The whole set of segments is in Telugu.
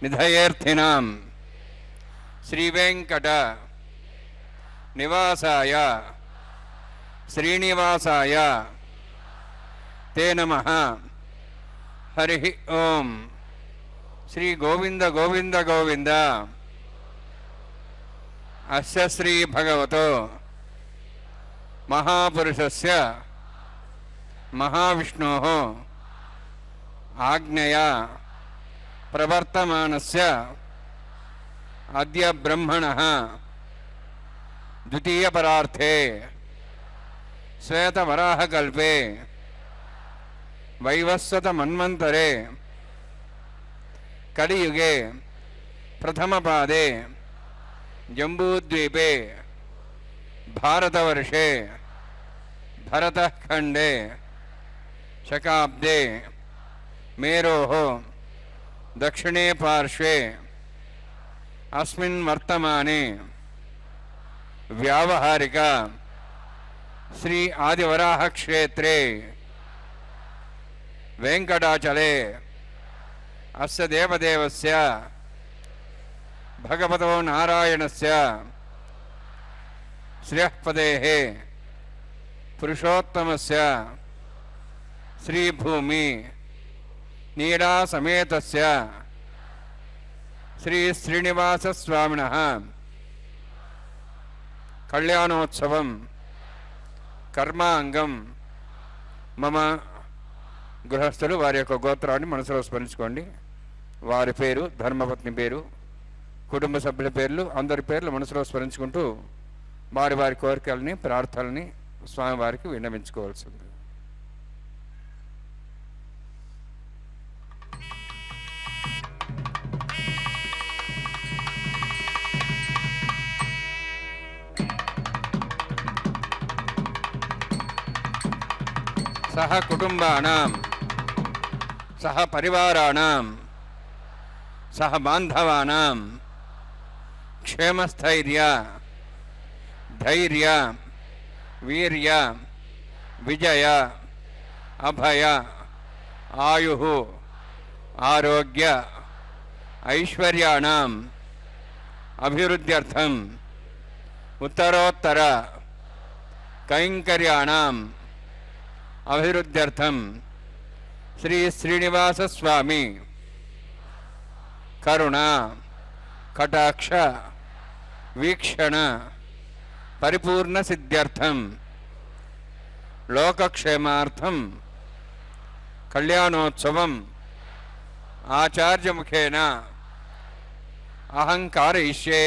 निधयेऽर्थिनां श्रीवेंकट निवासाय श्रीनिवासाय ते नमः। हरिः ओम। श्री गोविंद गोविंद गोविंद। अस्य श्री भगवतो महापुरुषस्य महाविष्णोः आज्ञया प्रवर्तमानस्य अद्य ब्रह्मणः द्वितीय परार्थे श्वेतवराहकल्पे वैवस्वत मन्वन्तरे कलियुगे प्रथमपादे जम्बूद्वीपे भारतवर्षे भरतखण्डे शकाब्दे मेरोः दक्षिणे पार्श्वे अस्मिन् वर्तमाने व्यावहारिक श्री आदिवराह क्षेत्रे वेंकटाचले अस्य देवदेवस्य भगवतो नारायणस्य श्रेयःपदेः पुरुषोत्तमस्य श्रीभूमि नीला समेतस्य श्री श्रीनिवास स्वामिनः कल्याणोत्सवं కర్మాంగం మమ గృహస్థులు వారి యొక్క గోత్రాన్ని మనసులో స్మరించుకోండి. వారి పేరు, ధర్మపత్ని పేరు, కుటుంబ సభ్యుల పేర్లు, అందరి పేర్లు మనసులో స్మరించుకుంటూ వారి వారి కోరికల్ని, ప్రార్థనల్ని స్వామివారికి విన్నవించుకోవాల్సింది. సహ కుటుంబానాం, సహ పరివారాణం, సహ బాంధవానాం క్షేమస్థైర్య ధైర్య వీర్య విజయ అభయ ఆయు ఆరోగ్య ఐశ్వర్యాణం అభివృద్ధ్యర్థం ఉత్తరోత్తర కైంకర్యాణం అభివృద్ధ్యర్థం శ్రీ శ్రీనివాస స్వామి కరుణ కటాక్ష వీక్షణ పరిపూర్ణ సిద్ధ్యర్థం లోకక్షేమార్థం కళ్యాణోత్సవం ఆచార్యముఖేన అహం కారయిష్యే.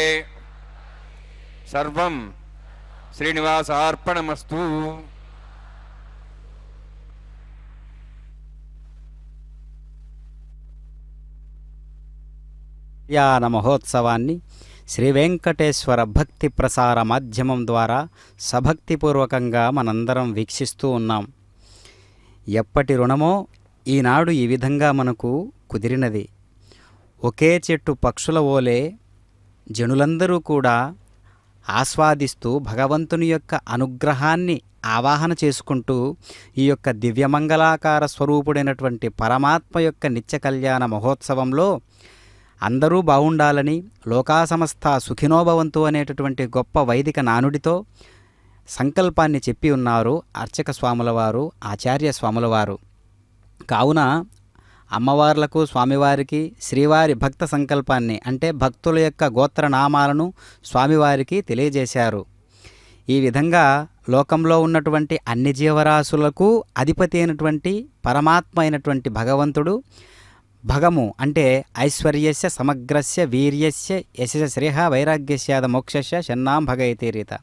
సర్వం శ్రీనివాసార్పణమస్తు. కళ్యాణ మహోత్సవాన్ని శ్రీ వెంకటేశ్వర భక్తి ప్రసార మాధ్యమం ద్వారా సభక్తిపూర్వకంగా మనందరం వీక్షిస్తూ ఉన్నాం. ఎప్పటి రుణమో ఈనాడు ఈ విధంగా మనకు కుదిరినది. ఒకే చెట్టు పక్షుల ఓలే జనులందరూ కూడా ఆస్వాదిస్తూ భగవంతుని యొక్క అనుగ్రహాన్ని ఆవాహన చేసుకుంటూ ఈ యొక్క దివ్యమంగళాకార స్వరూపుడైనటువంటి పరమాత్మ యొక్క నిత్య కళ్యాణ మహోత్సవంలో అందరూ బాగుండాలని, లోకా సమస్త సుఖినోభవంతు అనేటటువంటి గొప్ప వైదిక నానుడితో సంకల్పాన్ని చెప్పి ఉన్నారు అర్చక స్వాముల వారు, ఆచార్య స్వాముల వారు. కావున అమ్మవార్లకు, స్వామివారికి శ్రీవారి భక్త సంకల్పాన్ని అంటే భక్తుల యొక్క గోత్రనామాలను స్వామివారికి తెలియజేశారు. ఈ విధంగా లోకంలో ఉన్నటువంటి అన్ని జీవరాశులకు అధిపతి అయినటువంటి పరమాత్మ అయినటువంటి భగవంతుడు భగము అంటే ఐశ్వర్యస్య సమగ్రస్య వీర్యస్య యశస్య శ్రేహ వైరాగ్యస్యాద మోక్షస్య షన్నాం భగయతి రీత.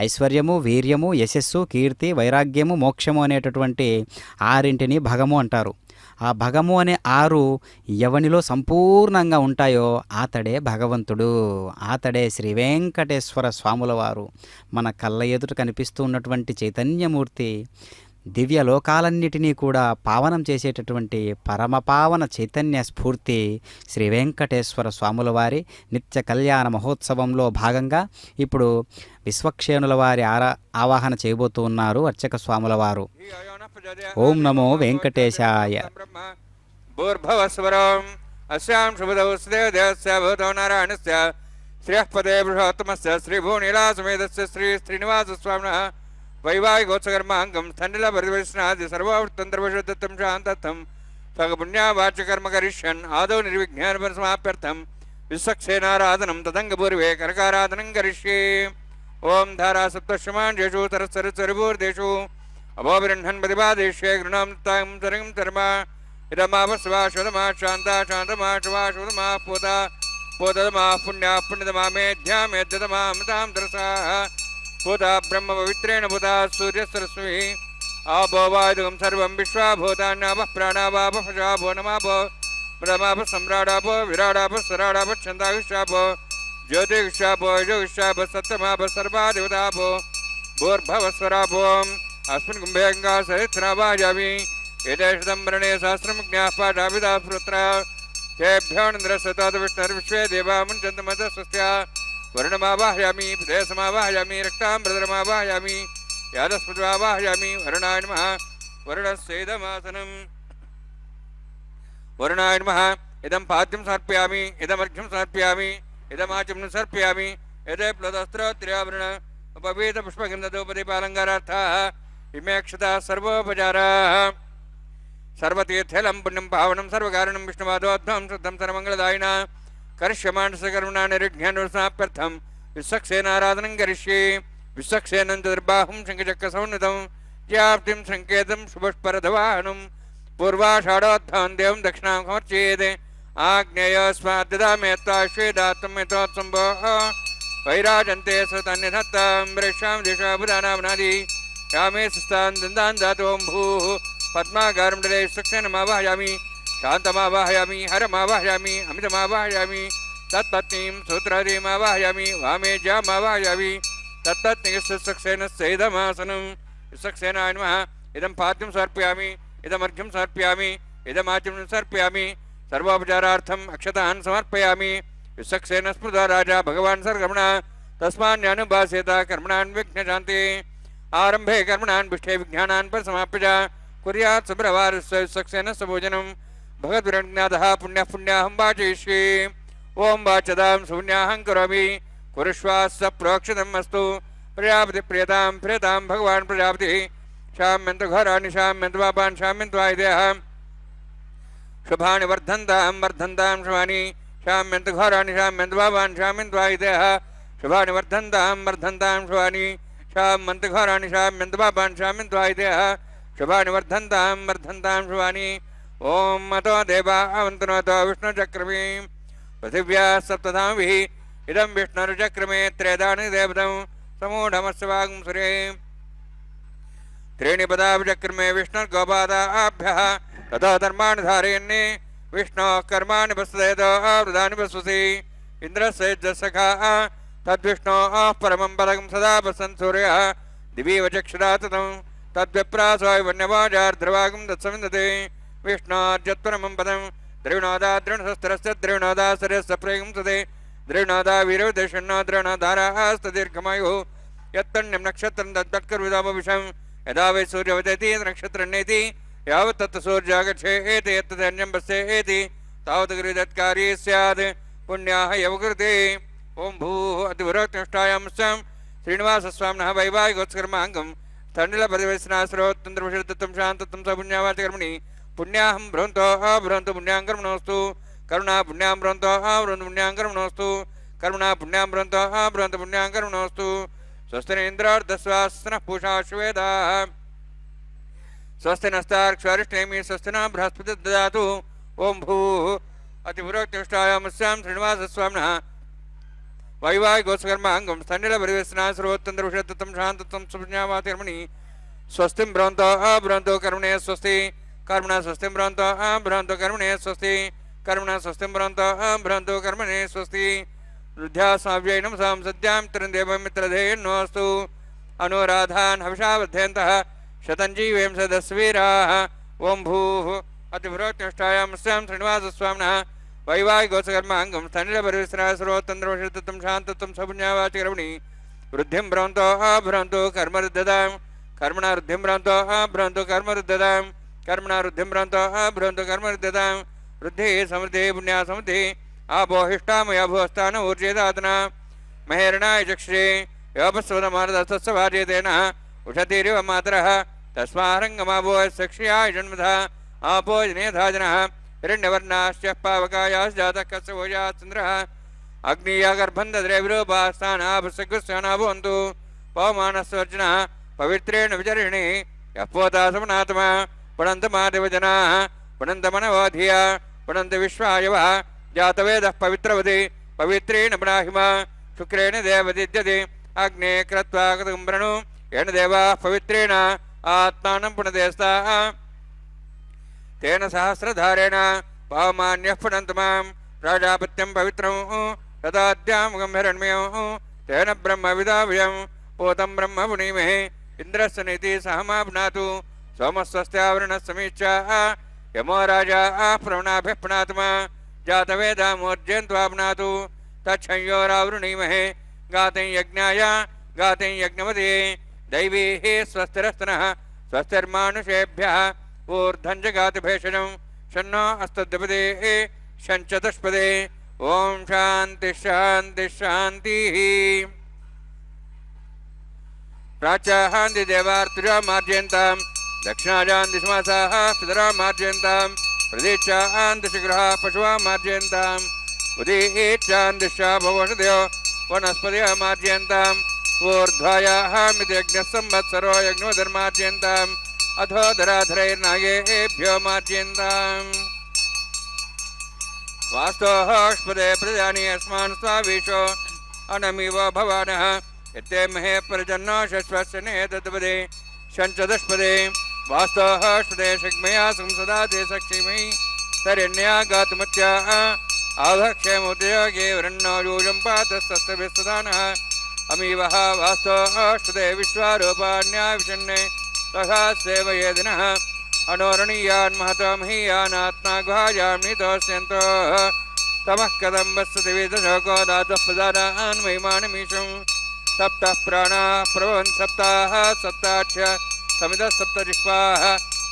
ఐశ్వర్యము, వీర్యము, యశస్సు, కీర్తి, వైరాగ్యము, మోక్షము అనేటటువంటి ఆరింటిని భగము అంటారు. ఆ భగము అనే 6 ఎవనిలో సంపూర్ణంగా ఉంటాయో ఆతడే భగవంతుడు, ఆతడే శ్రీ వెంకటేశ్వర స్వాముల వారు. మన కళ్ళ ఎదుట కనిపిస్తూ ఉన్నటువంటి చైతన్యమూర్తి దివ్య లోకాలన్నిటినీ కూడా పావనం చేసేటటువంటి పరమపావన చైతన్య స్ఫూర్తి శ్రీ వెంకటేశ్వర స్వాముల వారి నిత్య కళ్యాణ మహోత్సవంలో భాగంగా ఇప్పుడు విశ్వక్షేణుల వారి ఆవాహన చేయబోతూ ఉన్నారు అర్చక స్వాముల వారు. ఓం నమో వెంకటేశాయ. భూర్భవస్వరం అస్యాం శుభదౌస్దేవస్య నారాయణస్య శ్రేయఃపదే బృహత్తమస్య శ్రీభూనీలాసమేతస్య శ్రీ శ్రీనివాస స్వామినః వైవాహికోత్సకర్మాంగం స్థండిల పరివేశనాది సర్వావృత్తంత్రవశుద్ధం శాంతత్వం సగపుణ్యావాచ్యకర్మ కరిష్యన్ ఆదౌ నిర్విఘ్నానుపరిసమాప్యర్థం విశ్వక్సేనారాధనం తదంగపూర్వే కనకారాధనం కరిష్యే. ఓం ధారా సప్తశ్రమాంజేషు తరస్సరిభూర్దేషు అభోభిరణ్ణన్ ప్రతిపాదేష్యే గృణాం తాం తరం తర్మ ఇదమాపస్వా శుధమా శాంతా శాంతమా శుభా శుధమా పూత పూతదమా పుణ్యా పుణ్యతమా మేధ్యా మేధ్యతమా అమృతాం తరసా పూత బ్రహ్మ పవిత్రేణ పూత సూర్య సరస్వీ ఆభో వాయుగం సర్వం విశ్వాభూతాన్యాప ప్రాణావాప పశాభో నమాపో ప్రమాప సమ్రాడాపో విరాడాప స్వరాడాప ఛందాగుష్యాపో జ్యోతిగుష్యాపో యోగుష్యాప సత్యమాప సర్వాదేవతాపో భూర్భవస్వరాపో అస్మిన్ కుంభేంగా సరిత్రావాయామి ఏతేషదంబరణే సహస్రం జ్ఞాః పాఠాభిదా పుత్ర తేభ్యోనింద్రస్వతాద విష్ణుర్విశ్వే దేవా ముంచంతమత స్వస్త్యా వరుణమావాహయామి ప్రదేశమావాహయామి రక్తాంబరధరమావాహయామి యాదస్పృజమావాహయామి వరుణాయ నమః వరుణస్యేదమాసనం వరుణాయ నమః ఇదం పాద్యం సమర్పయామి ఇదమర్ఘ్యం సమర్పయామి ఇదమాచమ్నం సమర్పయామి యదే ప్లదస్త్రోత్ర్యావరణ ఉపవీత పుష్పగంధోపదీపాలంకారార్థాః ఇమేక్షతా సర్వోపచారాः సర్వతీర్థలం పుణ్యం పావనం సర్వకారణం విష్ణువాదోద్భవం శుద్ధం సర్వమంగళదాయిన కరిష్యమాణసకర్మణా నిర్విఘ్నానుసమాప్యర్థం విశ్వక్సేనారాధనం కరిష్యే. विसक्षेनं चतुर्बाहुं शङ्खचक्रसमन्वितं ज्याप्तिं सङ्केतं शुभस्परधवाहनं पूर्वाषाढोत्थान् देवं दक्षिणां समर्चयेत् आग्नेयोऽस्मात् ददामि त्वाश्वेदात्मयतोत्सम्भोः वैराजन्ते सतन्यधत्तां वृक्षां दिशाबुधानावनादि यामे सुस्तान् दन्दान् दातों भूः पद्मागारमण्डले सुक्षेणमावाहयामि शान्तमावाहयामि हरमावाहयामि अमितमावाहयामि तत्पत्नीं सूत्रादिमावाहयामि वामे ज्यामावाहयामि तत्पत्नीस्सुक्षेणस्यैदमासनं विसक्षेणाय नमः इदं पाद्यं समर्पयामि इदमर्घ्यं समर्पयामि इदमाच्यं समर्पयामि सर्वोपचारार्थम् अक्षतान् समर्पयामि विसक्षेण स्मृता राजा भगवान् सर्वकर्मणा तस्मान्यानुभासेत कर्मणान् विघ्नशान्ति आरम्भे कर्मणान् विष्ठे विज्ञानान् परिसमाप्य च कुर्यात् सुब्रवारस्य विसक्षेण भोजनं भगवद्विरज्ञातः पुण्यः पुण्याहं वाचयिष्ये ओं वाचदां शून्याहं करोमि कुरुष्वास्य प्रोक्षितम् अस्तु प्रजापति प्रियतां प्रियतां भगवान् प्रजापतिः शाम्यन्तु घोराणि शाम्यन्तु पापान् शाम्यन्तु आयुधेः शुभानि वर्धन्तां वर्धन्तां शुभानि शाम्यन्तु घोराणि शाम्यन्तु पापान् शाम्यन्तु आयुधेः शुभानि वर्धन्तां वर्धन्तां शुभानि शाम्यन्तु घोराणि शाम्यन्तु पापान् शाम्यन्तु आयुधेः शुभानि वर्धन्तां वर्धन्तां शुभानि ओं मतो देवा अवन्तनोतो विष्णुचक्रमे पृथिव्याः सप्तधामभिः इदं विष्णुर्चक्रमे त्रेधानि देवतं समूढमस्य वागुंसुरे त्रीणि पदाभिचक्रमे विष्णुर्गोपादाभ्यः ततो धर्माणि धारयन्ने विष्णोः कर्माणि पश्येतो आवृतानि पश्यसि इन्द्रस्य यज्ञसखा तद्विष्णोः परमं पदं सदा पश्यन् सूर्यः दिवीव चक्षुरा ततं तद्विप्रासोय वन्यवाजार्ध्रवागं तत्सविन्दते विष्णोर्जत्परमं पदं द्रविणोदा द्रोणशस्त्रस्य द्रविणोदा शरीरस्य प्रयोगं सदे द्रविणोदा वीरविदेशन्नो द्रोणधारास्तदीर्घमायुः यत्तन्यं नक्षत्रं तद्वत्कर्विदामविषं यदा वै सूर्यवदति नक्षत्रन्नेति यावत् तत् सूर्यागच्छेत् यत्तदन्यं पश्येति तावत् गृहत्कारी स्यात् पुण्याः यवकृते ओं भूः अतिवरोत्कृष्टायां श्रीनिवासस्वामिनः वैवाहिकोत्सकर्माङ्गं तण्डिलपरिवेशनाश्रोत्तन्द्रविषदत्तं शान्तत्वं स पुण्यावाचकर्मणि पुण्याहं भ्रवन्तो अभ्रवन्तु पुण्यां कर्मणोऽस्तु करुणा पुण्यां भ्रवन्तो अभ्रवन्तु पुण्यां कर्मणोऽस्तु करुणा पुण्यां भ्रवन्तो अभ्रवन्तु पुण्यां कर्मणोऽस्तु स्वस्तिनेन्द्रार्धस्वास्नः पूषा श्वेदाः स्वस्ति नस्तार्क्ष्वारिष्टेमि स्वस्ति न बृहस्पति ददातु ओं भूः अतिपुरोक्तिष्ठायामस्यां श्रीनिवासस्वामिनः वैवाहिकोत्सकर्माङ्गं स्थण्डिलपरिवेशनाश्रोत्तन्द्रविषदत्तं शान्तत्वं सुपुण्यावाचकर्मणि स्वस्तिं भ्रवन्तो अभ्रवन्तु कर्मणे स्वस्ति कर्मणा स्वस्तिं भ्रवन्तो अभ्रवन्तु कर्मणे स्वस्ति कर्मणा स्वस्तिं भ्रवन्तो अभ्रवन्तु कर्मणे स्वस्ति रुद्ध्यास्माव्यै नमसां सद्यां तिरन्देवमित्रधेयन्नोऽस्तु अनुराधान् हविषा वर्धयन्तः शतञ्जीवें सदस्वीराः ओं भूः अतिपुरोत्कृष्टायां स्यां श्रीनिवासस्वामिनः वैवाहिकोत्सकर्माङ्गं स्थण्डिलपरिवेशनाश्रोत्तन्द्रविषदत्तं शान्तत्वं सपुण्यावाचकर्मणि वृद्धिं भ्रवन्तो अभ्रवन्तु कर्मरुद्धतां कर्मणा वृद्धिं भ्रवन्तो अभ्रवन्तु कर्मरुद्धतां कर्मणा वृद्धिं भ्रवन्तो अभ्रवन्तु कर्मरुद्धतां वृद्धिः समृद्धिः पुण्या समृद्धिः आपोहिष्टामया भूस्थान ऊर्जेदातना महेरणाय चक्षुषे योपस्वतमार्दस्तस्य भार्यतेन उषतीरिव मातरः तस्मारङ्गमाभो सक्ष्याय जन्मधा आपोजनेधा जनः हिरण्यवर्णाश्च पावकायाश्चातः कस्य भोजात् चन्द्रः अग्निया गर्भं दद्रे विरूपास्थानाभसगुस्याना भवन्तु पवमानस्वर्जनः पवित्रेण विचरिणे यः पोता समनात्मा पुनन्तमादिवजनाः पुनन्तमनवधिया पुनन्त विश्वायवः जातवेदः पवित्रवति पवित्रेण पुनाहिमा शुक्रेण देवदिद्यते अग्ने कृत्वा कृतुम्ब्रणु येन देवाः पवित्रेण आत्मानं पुनदेस्ताः तेन सहस्रधारेण पावमान्यः पुनन्तु मां प्राजापत्यं पवित्रं तदाद्यामुखं हिरण्मयं तेन ब्रह्मविदाव्यं पोतं ब्रह्म पुनीमहे इन्द्रस्य नीति सहमा पुनातु सोमस्वस्त्यावरणः समीक्षा यमो राजा प्रवणाभिः पुनात्मा जातवेदामोर्जयन्त्वा पुनातु तच्छंयोरावृणीमहे गातें यज्ञाय गातें यज्ञवते दैवीः स्वस्तिरस्तनः स्वस्तिर्मानुषेभ्यः ऊर्ध्वं जगाति भेषजं शन्नो अस्तद्विपदे शञ्चतुष्पदे ओं शान्ति शान्ति शान्तिः प्राच्याहान्ति देवार्तुजा मार्जयन्तां दक्षिणाजान्ति समासाः पितरा मार्जयन्तां प्रदीक्षान्ति शिखरः पशुवा मार्जयन्ताम् उदीच्चान्तिश्च भवषदयो वनस्पतयः मार्जयन्तां ऊर्ध्वायामिति यज्ञः संवत्सरो यज्ञो धर्मार्जयन्ताम् अथो धराधरैर्नागेभ्यो मार्जयन्ताम् वास्तोष्पदे प्रजानि अस्मान् स्वावीशो अनमिव भवानः यत्ते महे प्रजन्नो शश्वस्य नेतद्पदे शञ्चदष्पदे वास्तोष्पदे शक्मया संसदा ते सक्षिमि तरिण्या गातुमत्या आभक्षयमुद्योगे वृन्नो यूजं पातस्तस्तभिस्तदानः अमीवः वास्तोष्पदे विश्वारूपाण्याविषन्ने तथा सेवयेदिनः अनोरणीयान् महतो महीयानात्मा गुहायां नीतोऽस्यन्तो तमः कथं वस्तति विदशोको दातः प्रदानान् महिमानमीशं सप्तः प्राणाः प्रभवन् सप्ताः सप्ताच्य समितः सप्तजिह्वाः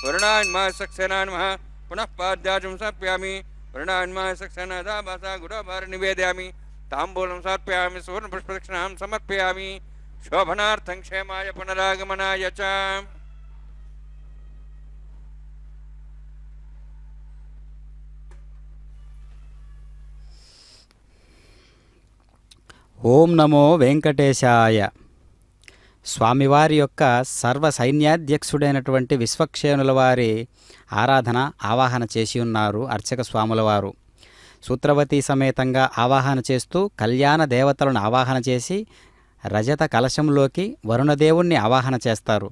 वरुणान्माय सक्सेनान्मः पुनः पाद्याजं समर्पयामि वरुणान्माय सक्सेनदा भासा गुरोभार निवेदयामि ताम्बूलं समर्पयामि सुवर्णपुष्पदक्षिणां समर्पयामि शोभनार्थं क्षेमाय पुनरागमनाय च ఓం నమో వెంకటేశాయ. స్వామివారి యొక్క సర్వ సైన్యాధ్యక్షుడైనటువంటి విశ్వక్షేణుల వారి ఆరాధన ఆవాహన చేసి ఉన్నారు అర్చక స్వాముల వారు. సూత్రవతి సమేతంగా ఆవాహన చేస్తూ కళ్యాణ దేవతలను ఆవాహన చేసి రజత కలశంలోకి వరుణదేవుణ్ణి ఆవాహన చేస్తారు.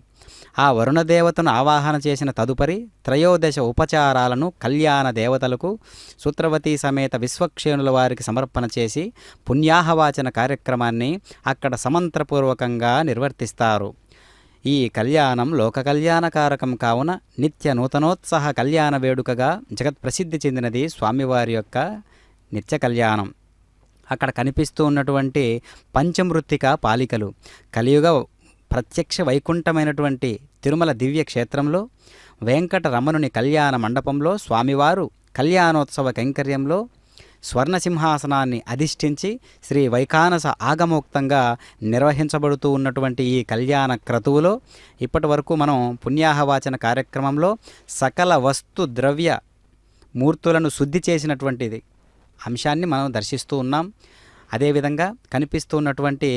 ఆ వరుణదేవతను ఆవాహన చేసిన తదుపరి త్రయోదశ ఉపచారాలను కళ్యాణ దేవతలకు సూత్రవతి సమేత విశ్వక్షేణుల వారికి సమర్పణ చేసి పుణ్యాహవాచన కార్యక్రమాన్ని అక్కడ సమంత్రపూర్వకంగా నిర్వర్తిస్తారు. ఈ కళ్యాణం లోక కళ్యాణకారకం కావున నిత్య నూతనోత్సాహ కళ్యాణ వేడుకగా జగత్ప్రసిద్ధి చెందినది స్వామివారి యొక్క నిత్య కళ్యాణం. అక్కడ కనిపిస్తూ ఉన్నటువంటి పంచమృత్తిక పాలికలు కలియుగ ప్రత్యక్ష వైకుంఠమైనటువంటి తిరుమల దివ్య క్షేత్రంలో వెంకటరమణుని కళ్యాణ మండపంలో స్వామివారు కళ్యాణోత్సవ కైంకర్యంలో స్వర్ణసింహాసనాన్ని అధిష్ఠించి శ్రీ వైఖానస ఆగమోక్తంగా నిర్వహించబడుతూ ఉన్నటువంటి ఈ కళ్యాణ క్రతువులో ఇప్పటి వరకు మనం పుణ్యాహవాచన కార్యక్రమంలో సకల వస్తు ద్రవ్య మూర్తులను శుద్ధి చేసినటువంటిది అంశాన్ని మనం దర్శిస్తూ ఉన్నాం. అదేవిధంగా కనిపిస్తూ ఉన్నటువంటి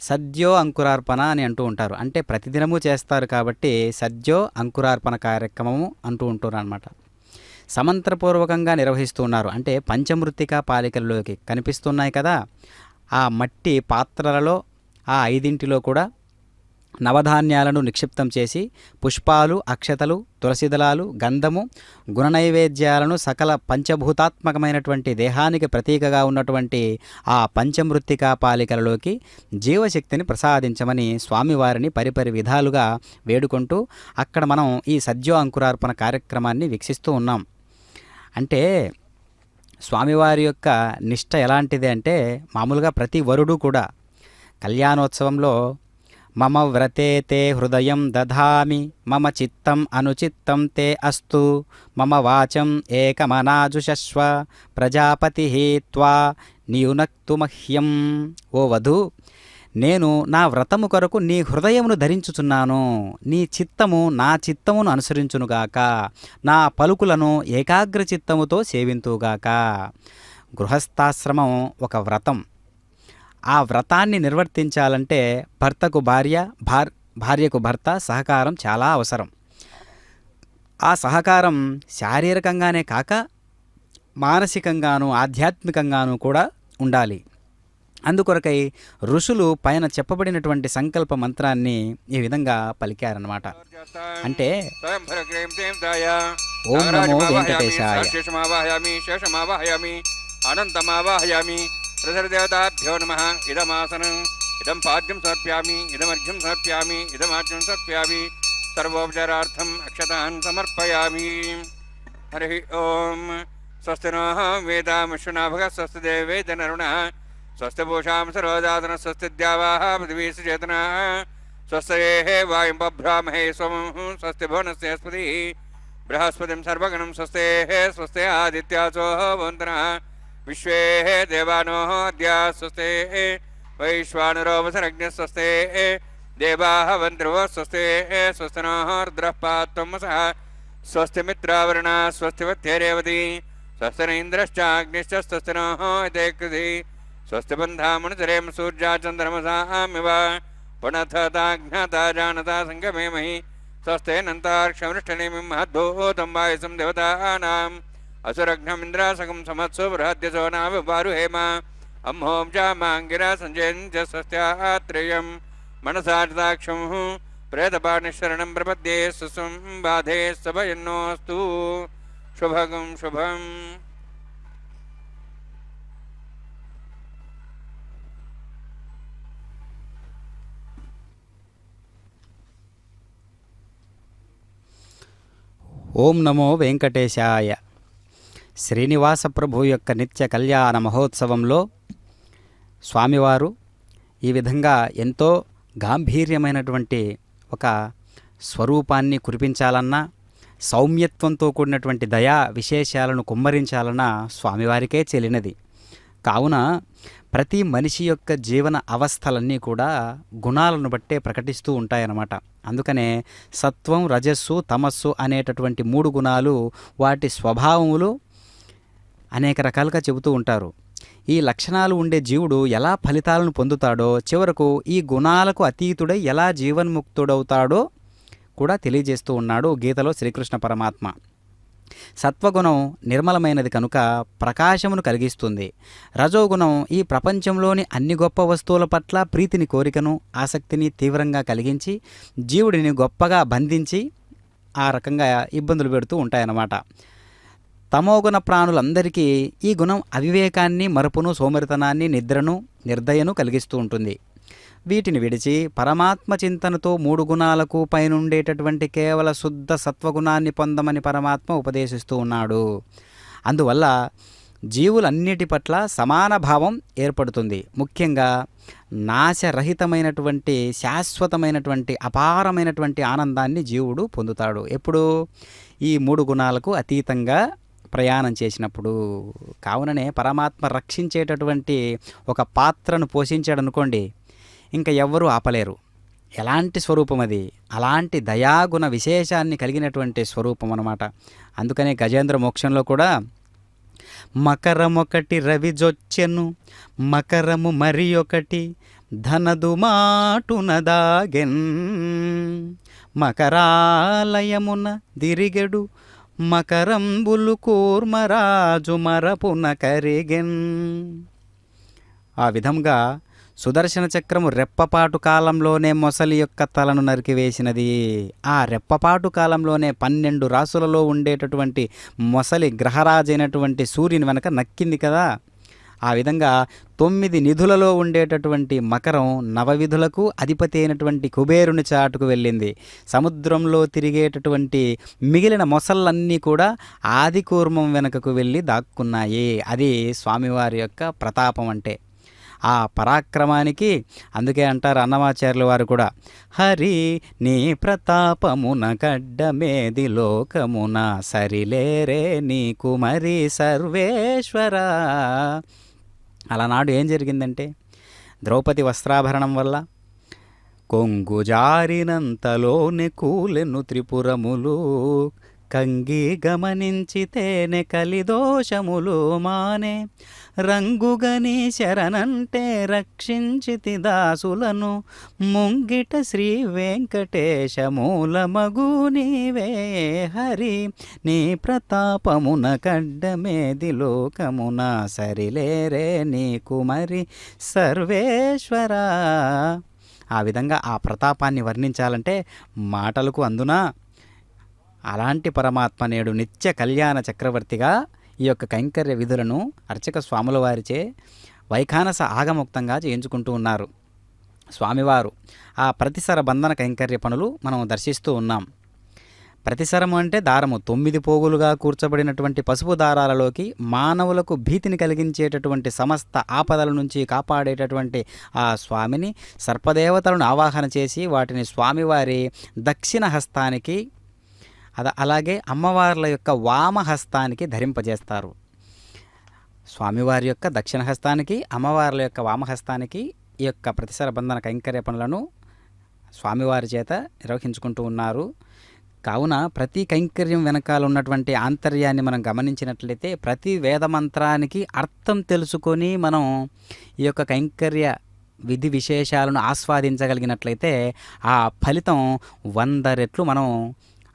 సద్యో అంకురార్పణ అని అంటూ ఉంటారు. అంటే ప్రతిదినము చేస్తారు కాబట్టి సద్యో అంకురార్పణ కార్యక్రమము అంటూ ఉంటారు అన్నమాట. సమంత్రపూర్వకంగా నిర్వహిస్తూ ఉన్నారు. అంటే పంచమృత్తికా పాలికల్లోకి కనిపిస్తున్నాయి కదా, ఆ మట్టి పాత్రలలో ఆ 5 కూడా నవధాన్యాలను నిక్షిప్తం చేసి పుష్పాలు, అక్షతలు, తులసిదళాలు, గంధము, గుణనైవేద్యాలను సకల పంచభూతాత్మకమైనటువంటి దేహానికి ప్రతీకగా ఉన్నటువంటి ఆ పంచమృత్తికా పాలికలలోకి జీవశక్తిని ప్రసాదించమని స్వామివారిని పరిపరి విధాలుగా వేడుకుంటూ అక్కడ మనం ఈ సద్యో అంకురార్పణ కార్యక్రమాన్ని వీక్షిస్తూ ఉన్నాం. అంటే స్వామివారి యొక్క నిష్ట ఎలాంటిది అంటే మామూలుగా ప్రతి వరుడు కూడా కళ్యాణోత్సవంలో మమ వ్రతే తే హృదయం దధామి మమ చిత్తం అనుచిత్తం తే అస్తు మమ వాచం ఏకమనాజుషస్వ ప్రజాపతి త్వా నియునక్తు మహ్యం. ఓ వధూ, నేను నా వ్రతము కొరకు నీ హృదయమును ధరించుచున్నాను, నీ చిత్తము నా చిత్తమును అనుసరించునుగాక, నా పలుకులను ఏకాగ్ర చిత్తముతో సేవింతుగాక. గృహస్థాశ్రమం ఒక వ్రతం. ఆ వ్రతాన్ని నిర్వర్తించాలంటే భర్తకు భార్య, భార్యకు భర్త సహకారం చాలా అవసరం. ఆ సహకారం శారీరకంగానే కాక మానసికంగాను ఆధ్యాత్మికంగాను కూడా ఉండాలి. అందుకొరకై ఋషులు పైన చెప్పబడినటువంటి సంకల్ప మంత్రాన్ని ఈ విధంగా పలికారన్నమాట. అంటే ఓం నమో వెంకటేశాయ. ప్రసరదేవతాభ్యో నమః. ఇదమాసనం ఇదం పాద్యం సమర్ప్యామి, ఇదమర్ఘ్యం సమర్ప్యామి, ఇదమార్ఘ్యం సమర్ప్యామి, సర్వోపచారార్థం అక్షతాన్ సమర్పయామి. హరి ఓం. స్వస్తి నః వేదామశ్వనాభగ స్వస్తి దేవేదనరుణః స్వస్తి పూషాం సర్వదాతన స్వస్తి ద్యావాః పృథివీ సుచేతనः స్వస్తయేః వాయుం బభ్రామహే సోమం స్వస్తి భువనస్పతిః బృహస్పతిం సర్వగణం స్వస్తేః స్వస్తి ఆదిత్యాసో భవంతనః విశ్వే దేవానో అద్య స్వస్తే వైశ్వానరోపసరజ్ఞ స్వస్తే దేవాః వంద్రవో స్వస్తే స్వస్తినో రుద్రః పాత్వమసః స్వస్తి మిత్రావరుణ స్వస్తి వత్యేరేవతి స్వస్తిన ఇంద్రశ్చాగ్నిశ్చ స్వస్తినో ఇతే కృధి స్వస్తి బంధామనుచరేమ సూర్యా చంద్రమసామివ పునఃతాజ్ఞాతా జానతా సంగమేమహి స్వస్తేనంతార్క్షమృష్టనేమిం మహద్దోతం వాయుసం దేవతానాం అసురఘ్నమింద్రాసకం సమత్సు బృహద్యసో నావిబారుహేమ అమ్మోం చామాంగిరా సంజయంత్య స్వస్త్యాత్రేయం మనసాక్షం ప్రేతపాణిశరణం ప్రపద్యే సుసంబాధే సభయన్నోస్తు శుభగం శుభం. ఓం నమో వెంకటేశాయ. శ్రీనివాస ప్రభు యొక్క నిత్య కళ్యాణ మహోత్సవంలో స్వామివారు ఈ విధంగా ఎంతో గాంభీర్యమైనటువంటి ఒక స్వరూపాన్ని కురిపించాలన్నా, సౌమ్యత్వంతో కూడినటువంటి దయా విశేషాలను కుమ్మరించాలన్నా స్వామివారికే చెల్లినది. కావున ప్రతి మనిషి యొక్క జీవన అవస్థలన్నీ కూడా గుణాలను బట్టే ప్రకటిస్తూ ఉంటాయన్నమాట. అందుకనే సత్వం, రజస్సు, తమస్సు అనేటటువంటి 3 గుణాలు వాటి స్వభావములు అనేక రకాలుగా చెబుతూ ఉంటారు. ఈ లక్షణాలు ఉండే జీవుడు ఎలా ఫలితాలను పొందుతాడో, చివరకు ఈ గుణాలకు అతీతుడై ఎలా జీవన్ముక్తుడవుతాడో కూడా తెలియజేస్తూ ఉన్నాడు గీతలో శ్రీకృష్ణ పరమాత్మ. సత్వగుణం నిర్మలమైనది కనుక ప్రకాశమును కలిగిస్తుంది. రజోగుణం ఈ ప్రపంచంలోని అన్ని గొప్ప వస్తువుల పట్ల ప్రీతిని, కోరికను, ఆసక్తిని తీవ్రంగా కలిగించి జీవుడిని గొప్పగా బంధించి ఆ రకంగా ఇబ్బందులు పెడుతూ ఉంటాయన్నమాట. తమోగుణ ప్రాణులందరికీ ఈ గుణం అవివేకాన్ని, మరుపును, సోమరితనాన్ని, నిద్రను, నిర్దయను కలిగిస్తూ ఉంటుంది. వీటిని విడిచి పరమాత్మ చింతనతో 3 గుణాలకు పైనుండేటటువంటి కేవల శుద్ధ సత్వగుణాన్ని పొందమని పరమాత్మ ఉపదేశిస్తూ ఉన్నాడు. అందువల్ల జీవులన్నిటి పట్ల సమాన భావం ఏర్పడుతుంది. ముఖ్యంగా నాశరహితమైనటువంటి, శాశ్వతమైనటువంటి, అపారమైనటువంటి ఆనందాన్ని జీవుడు పొందుతాడు. ఎప్పుడు? ఈ 3 గుణాలకు అతీతంగా ప్రయాణం చేసినప్పుడు. కావుననే పరమాత్మ రక్షించేటటువంటి ఒక పాత్రను పోషించాడనుకోండి, ఇంకా ఎవ్వరూ ఆపలేరు. ఎలాంటి స్వరూపం అది? అలాంటి దయాగుణ విశేషాన్ని కలిగినటువంటి స్వరూపం అన్నమాట. అందుకనే గజేంద్ర మోక్షంలో కూడా మకరమొకటి రవిజొచ్చెను, మకరము మరి ఒకటి ధనదు మాటునదాగెన్, మకరాలయమున దిరిగెడు మకరంబులు కూర్మరాజు మరపున కరిగెన్. ఆ విధంగా సుదర్శన చక్రము రెప్పపాటు కాలంలోనే మొసలి యొక్క తలను నరికివేసినది. ఆ రెప్పపాటు కాలంలోనే 12 రాసులలో ఉండేటటువంటి మొసలి గ్రహరాజైనటువంటి సూర్యుని వెనక నక్కింది కదా. ఆ విధంగా 9 నిధులలో ఉండేటటువంటి మకరం నవవిధులకు అధిపతి అయినటువంటి కుబేరుని చాటుకు వెళ్ళింది. సముద్రంలో తిరిగేటటువంటి మిగిలిన మొసళ్ళన్నీ కూడా ఆదికూర్మం వెనుకకు వెళ్ళి దాక్కున్నాయి. అది స్వామివారి యొక్క ప్రతాపం అంటే. ఆ పరాక్రమానికి అందుకే అంటారు అన్నమాచార్యుల వారు కూడా, హరి నీ ప్రతాపమున కడ్డమేది లోకమున సరిలేరే నీకు మరి సర్వేశ్వర. అలనాడు ఏం జరిగిందంటే, ద్రౌపది వస్త్రాభరణం వల్ల కొంగు జారినంతలోనే కూలెను త్రిపురములు, కంగి గమనించితేనే కలిదోషములు మానే, రంగుగని శరణంటే రక్షించితి దాసులను, ముంగిట శ్రీ వెంకటేశ మూలమగు నీవే హరి నీ ప్రతాపమున కడ్డమేది లోకమున సరిలేరే నీకు మరి సర్వేశ్వర. ఆ విధంగా ఆ ప్రతాపాన్ని వర్ణించాలంటే మాటలకు అందునా. అలాంటి పరమాత్మ నేడు నిత్య కళ్యాణ చక్రవర్తిగా ఈ యొక్క కైంకర్య విధులను అర్చక స్వాముల వారిచే వైఖానస ఆగముక్తంగా చేయించుకుంటూ ఉన్నారు. స్వామివారు ఆ ప్రతిసర బంధన కైంకర్య పనులు మనం దర్శిస్తూ ఉన్నాం. ప్రతిసరము అంటే దారము. 9 పోగులుగా కూర్చబడినటువంటి పసుపు దారాలలోకి మానవులకు భీతిని కలిగించేటటువంటి సమస్త ఆపదల నుంచి కాపాడేటటువంటి ఆ స్వామిని సర్పదేవతలను ఆవాహన చేసి వాటిని స్వామివారి దక్షిణ హస్తానికి అలాగే అమ్మవార్ల యొక్క వామహస్తానికి ధరింపజేస్తారు. స్వామివారి యొక్క దక్షిణ హస్తానికి, అమ్మవార్ల యొక్క వామహస్తానికి ఈ యొక్క ప్రతిసర బంధన కైంకర్య పనులను స్వామివారి చేత నిర్వహించుకుంటూ ఉన్నారు. కావున ప్రతి కైంకర్యం వెనకాల ఉన్నటువంటి ఆంతర్యాన్ని మనం గమనించినట్లయితే ప్రతి వేదమంత్రానికి అర్థం తెలుసుకొని మనం ఈ యొక్క కైంకర్య విధి విశేషాలను ఆస్వాదించగలిగినట్లయితే ఆ ఫలితం 100 రెట్లు మనం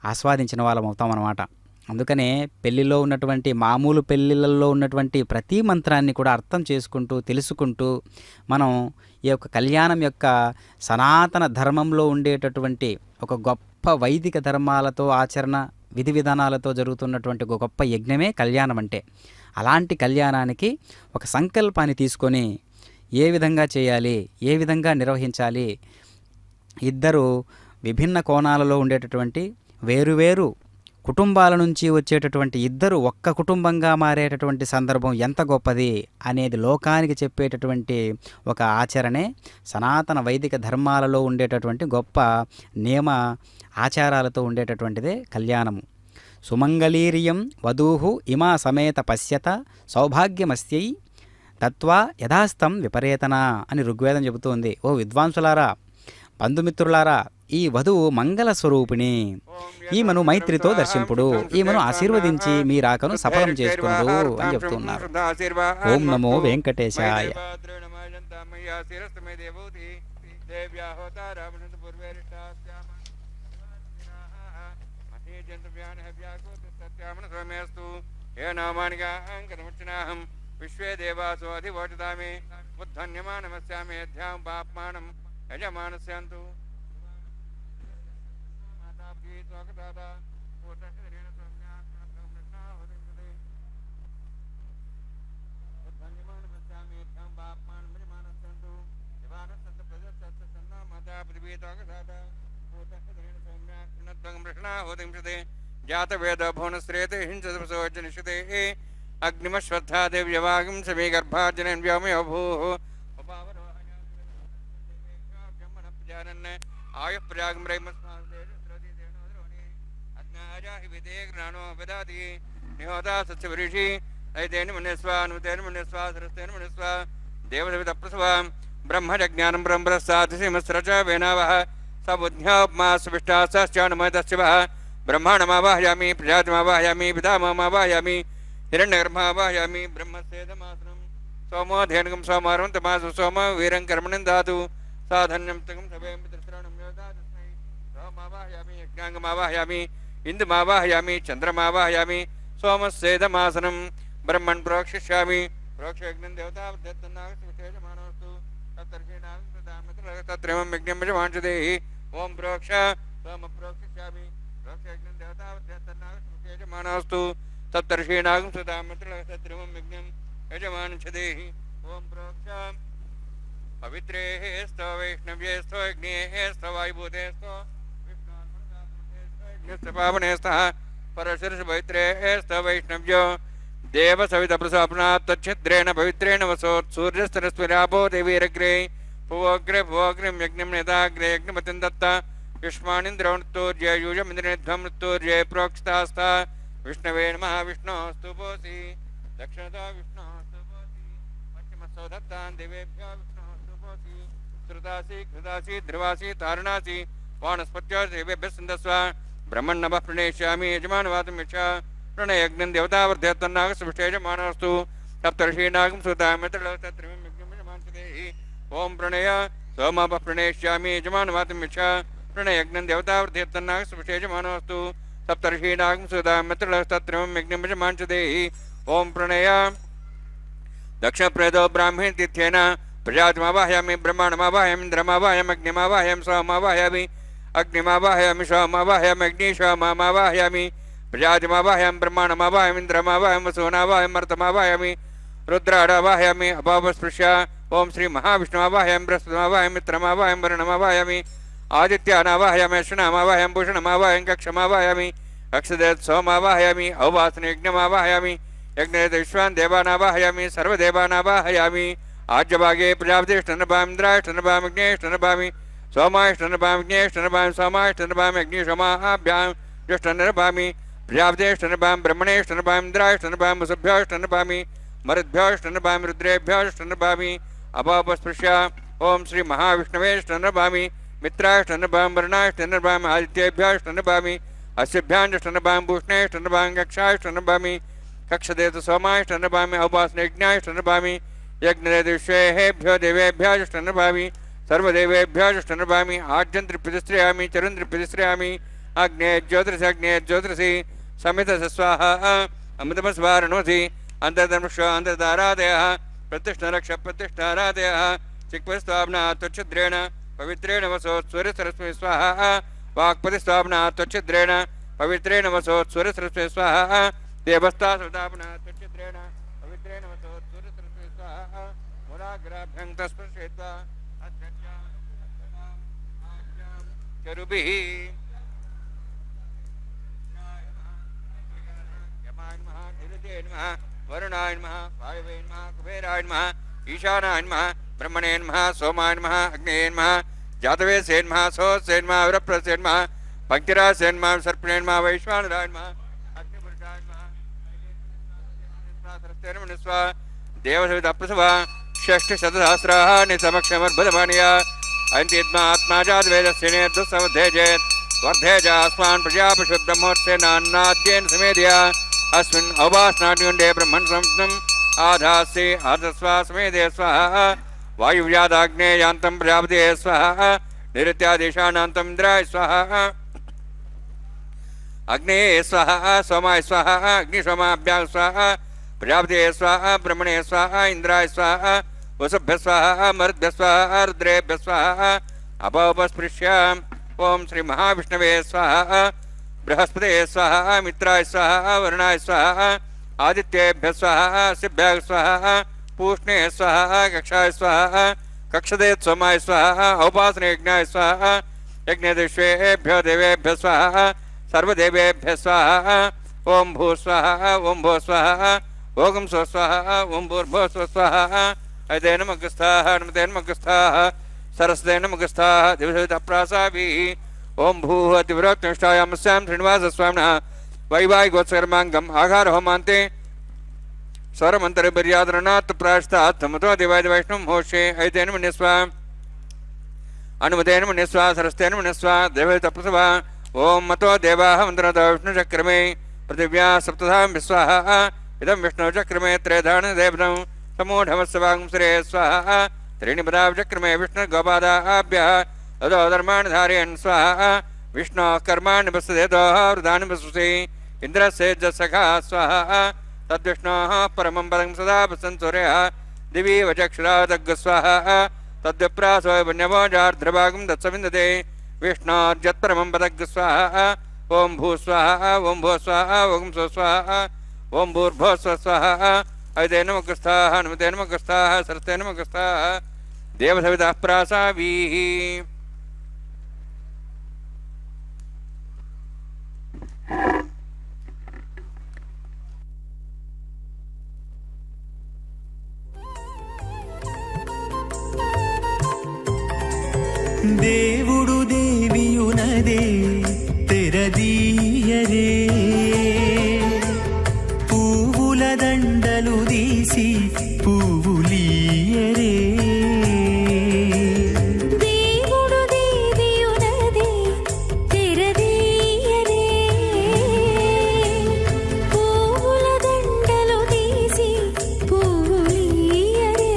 ఆస్వాదించిన వాళ్ళం అవుతామన్నమాట. అందుకనే పెళ్ళిలో ఉన్నటువంటి మామూలు పెళ్ళిళ్ళల్లో ఉన్నటువంటి ప్రతి మంత్రాన్ని కూడా అర్థం చేసుకుంటూ తెలుసుకుంటూ మనం ఈ యొక్క కళ్యాణం యొక్క సనాతన ధర్మంలో ఉండేటటువంటి ఒక గొప్ప వైదిక ధర్మాలతో ఆచరణ విధి విధానాలతో జరుగుతున్నటువంటి ఒక గొప్ప యజ్ఞమే కళ్యాణం అంటే. అలాంటి కళ్యాణానికి ఒక సంకల్పాన్ని తీసుకొని ఏ విధంగా చేయాలి, ఏ విధంగా నిర్వహించాలి, ఇద్దరు విభిన్న కోణాలలో ఉండేటటువంటి వేరువేరు కుటుంబాల నుంచి వచ్చేటటువంటి ఇద్దరు ఒక్క కుటుంబంగా మారేటటువంటి సందర్భం ఎంత గొప్పది అనేది లోకానికి చెప్పేటటువంటి ఒక ఆచరణే సనాతన వైదిక ధర్మాలలో ఉండేటటువంటి గొప్ప నియమ ఆచారాలతో ఉండేటటువంటిదే కళ్యాణము. సుమంగళీర్యం వధూహు ఇమా సమేత పశ్యత సౌభాగ్యమస్యై తత్వా యథాస్థం విపరేతన అని ఋగ్వేదం చెబుతోంది. ఓ విద్వాంసులారా, బంధుమిత్రులారా, ఈ వధువు మంగళ స్వరూపిణి, ఈమెను మైత్రితో దర్శింపుడు, ఈమెను ఆశీర్వదించి మీ రాకను సఫలం చేసుకున్నాడు అని చెప్తున్నారు. ఓం నమో వెంకటేశాయ. విశ్వే దేవాసో అధివోచతామి ఉద్ధన్యమానమస్యామి అధ్యాం పాప్మానం యజమానస్యంతు జాతవేద భువనశ్రేతే హింసోచనిషతే అగ్నిమశ్వత్థా దేవ్యవాగం సమీ గర్భార్జనన్ వ్యోమయోభూః ఆయుః ప్రయాగం జ్ఞానో నిహోదా సత్యవృషి ఐతేన మన్యస్వానుతేన మన్యస్వా సరస్తేన మన్యస్వా దేవదేవత ప్రసవ బ్రహ్మజ్ఞానం బ్రహ్మరస్సాతిమస్రచ వేనావః సబుద్ధ్యాప్మాస్విష్టాశ్చానమయతశివః బ్రహ్మాణమావాహయామి ప్రజాతిమావాహయామి పితామహమావాహయామి హిరణ్యగర్భమావాహయామి బ్రహ్మసేదమాసనం సోమోధేనుకం సోమారం తమాసు సోమ వీరం కర్మణం దాతు సాధన్యం తగం సభేం త్రిశ్రవణం యోదాతస్మై సోమావాహయామి యజ్ఞాంగమావాహయామి ఇందుమావాహయామి చంద్రమావాహయామి సోమసేదమాసనం బ్రహ్మణ్ ప్రోక్షిష్యామి ప్రోక్షయజ్ఞం దేవతావృద్ధత్తన్నాగస్తేజమానోస్తు తత్రమం యజ్ఞం వాంఛదేహి ఓం ప్రోక్ష సోమ ప్రోక్షిష్యామి ప్రోక్షయజ్ఞం దేవతావృద్ధత్తన్నాగస్తేజమానోస్తు తత్తర్షీణాగం సుధామిత్రమం యజ్ఞం యజమానఛదేహి ఓం ప్రోక్ష పవిత్రే స్థో వైష్ణవ్యే స్థో యజ్ఞే స్థో వాయుభూతే స్థో పావనేస్తః పరశురష పవిత్రే స్థ వైష్ణవ్యో దేవ సవిత ప్రసాపనాత్ తచ్ఛిద్రేణ పవిత్రేణ వసోత్ సూర్యస్తరస్విరాపో దేవీరగ్రే భువోగ్రం యజ్ఞం నేతాగ్రే యజ్ఞమతిం దత్త యుష్మానింద్రవృత్తోర్య యూజమింద్రనిధ్వం మృత్తోర్య ప్రోక్షితాస్థ విష్ణవే నమః విష్ణోస్తు పోసి దక్షిణతో విష్ణోస్తు పోసి పశ్చిమస్థో దత్తాన్ దేవేభ్యో విష్ణోస్తు పోసి శ్రుతాసి కృతాసి ధ్రువాసి తారుణాసి వానస్పత్యో దేవేభ్యः సందస్వ బ్రహ్మణ్ణవ ప్రణేష్యామి యజమానవాతం యక్ష ప్రణయజ్ఞం దేవతావర్ధేత్తన్నాగస్పృష్టేజమానోస్తు సప్తర్షీణాగం సుతామిత్రలోకత్రిమయజ్ఞమాంసదేహి ఓం ప్రణయ సోమాప ప్రణేష్యామి యజమానవాతం యక్ష ప్రణయజ్ఞం దేవతావర్ధేత్తన్నాగస్పృష్టేజమానోస్తు సప్తర్షీణాగం సుతామిత్రలోకత్రిమయజ్ఞమాంసదేహి ఓం ప్రణయ దక్షిణప్రేదో బ్రాహ్మీ తీర్థేన ప్రజాతిమావాహయామి బ్రహ్మాణమావాహయామి ఇంద్రమావాహయామి అగ్నిమావాహయామి సోమావాహయామి అగ్నిమావాహయామి సోమావాహయామి అగ్నిశోమావాహయామి ప్రజాతిమావాహయామి బ్రహ్మాణమావాహయామి ఇంద్రమావాహయామి వసూనావాహయామి మర్తమావాహయామి రుద్రాడావాహయామి అపాపస్పృశ్య ఓం శ్రీ మహావిష్ణుమావాహయామి బృహస్పతిమావాహయామి మిత్రమావాహయామి వరుణమావాహయామి ఆదిత్యానావాహయామి అశ్వినామావాహయామి భూషణమావాహయామి కక్షమావాహయామి కక్షదేత్ సోమావాహయామి ఔవాసన యజ్ఞమావాహయామి యజ్ఞేత విశ్వాన్ దేవానావాహయామి సర్వదేవానావాహయామి ఆజ్యభాగే ప్రజాపతిష్టనభామింద్రాష్టనభామిజ్ఞేష్టనభామి సోమాష్టనభామిజ్ఞేష్టనభామి సోమాష్టనభామి అగ్నిశోమాభ్యాం జ్యేష్ఠనభామి ప్రజాపతిష్టనభామి బ్రహ్మణేష్టనభామి ఇంద్రాష్టనభామి వసుభ్యోష్టనభామి మరుద్భ్యోష్టనభామి రుద్రేభ్యోష్టనభామి అపాపస్పృశ్య ఓం శ్రీ మహావిష్ణవేష్టనభామి మిత్రాష్టనభామి వరుణాష్టనభామి ఆదిత్యేభ్యోష్టనభామి అస్యభ్యాంజష్టనభామి భూషణేష్టనభామి కక్షాష్టనభామి కక్షదేత సోమాష్టనభామి ఔపాసన యజ్ఞాష్టనభామి यज्ञदेवेभ्यो देवेभ्यः जुष्टनर्भामि सर्वदेवेभ्यः जुष्टनर्भामि आज्यन्त्रि प्रतिश्रयामि चरुन्त्रि प्रतिश्रयामि अग्ने ज्योतिषि समितस्य स्वाहा अमृतमस्वारणोऽसि अन्तर्धर्मश्व अन्तर्धारादयः प्रतिष्ठरक्ष प्रतिष्ठारादयः चिक्पतिस्वाप्ना त्वच्छिद्रेण पवित्रेण वसोत्स्वरसरस्वती स्वाहा वाक्पतिस्वाप्ना त्वच्छिद्रेण पवित्रेण वसोत्स्वरसरस्वती स्वाहा देवस्तास्वताप्ना त्वच्छिद्रेण पवित्रेण वसोत्स्वरसरस्वती स्वाहा मूलाग्राभ्यं तस्पृशेत्वा चरुभिः वरुणाय नमः वायवे नमः कुबेराय नमः ईशानाय नमः ब्रह्मणे नमः सोमाय नमः अग्नेय नमः जातवेसे नमः सोत्से नमः विरप्रसे नमः पंक्तिरासे नमः सर्पणे नमः वैश्वानराय नमः अग्निपुरुषाय नमः सरस्वती देवसविता प्रसवा षष्ठशतसहस्राणि समक्षमर्बधमानया अन्त्यत्मा आत्माजातवेदस्य नेतुसमध्येजेत् वर्धेजास्मान् प्रजापशुब्रह्मोत्सेनान्नाद्येन समेधया अस्मिन् अवभासनाट्युण्डे ब्रह्मन् संस्थम् आधास्ये आधस्वा समेधे स्वाहा वायुव्यादाग्नेयान्तं प्रजापते स्वाहा निरुत्यादेशानान्तम् इन्द्राय स्वाहा अग्नेये स्वाहा सोमाय स्वाहा अग्निशोमाभ्यां स्वाहा प्रजापते स्वाहा ब्रह्मणे स्वाहा इन्द्राय स्वाहा वसुभ्यः स्वाहा मरुद्भ्यः स्वाहा रुद्रेभ्यः स्वाहा अपोपस्पृश्याम् ओम श्री महाविष्णवे स्वाहा बृहस्पते स्वाहा मित्राय स्वाहा वरुणाय स्वाहा आदित्येभ्यः स्वाहा सिभ्यः स्वाहा पूष्णे स्वाहा कक्षाय स्वाहा कक्षदे सोमाय स्वाहा औपासने यज्ञाय स्वाहा यज्ञदेवेभ्यो देवेभ्यः स्वाहा सर्वदेवेभ्यः स्वाहा ओम भू स्वाहा ओम भो स्वाहा ओम स्व स्वाहा ओम भूर्भुवः स्व स्वाहा अयते नमः नमते नमः सरस्वते नमः दिवसप्रासाभिः ओम भूः अतिविरोक्तनिष्ठायामस्यां श्रीनिवासस्वामिनः वैवाहिकोत्सकर्माङ्गम् आहारहोमान्ते स्वरमन्तर्बर्यादरणात् प्रायश्चात् समतो देवाय वैष्णवं होषे अयतेन मन्यस्वा अनुमतेन मन्यस्वा सरस्तेन मन्यस्वा देवतप्रसवा ओम मतो देवाः मन्त्रतो विष्णुचक्रमे पृथिव्या सप्तधां विस्वाहा इदं विष्णुचक्रमे त्रयधानदेवनं समूढमस्वागं श्रे स्वाहा त्रीणि पदाचक्रमे विष्णुगोपादाभ्यः अदो धर्माणि धारयन् स्वाहा विष्णोः कर्माणि वसुदेदोः वृदानि वसुषे इन्द्रस्य सखा स्वाहा तद्विष्णोः परमं पदं सदा वसन्तुर्यः दिवि वचक्षुरादग् स्वाहा तद्विप्रासो वन्यवोजार्ध्रभागं दत्सविन्दते विष्णोर्यत्परमं पदग् स्वाहा ओम भू स्वाहा ओम भो स्वाहा ओम स्व स्वाहा ओम भूर्भुवः स्व स्वाहा अयते नमः नमते नमः सरस्वते नमः देवसवितः प्रासाभिः దేవుడు దేవియునదే తెరదీయరే పువ్వుల దండలు తీసి పువ్వులీయరే దేవుడు దేవియునదే తెరదీయరే పువ్వుల దండలు తీసి పువ్వులీయరే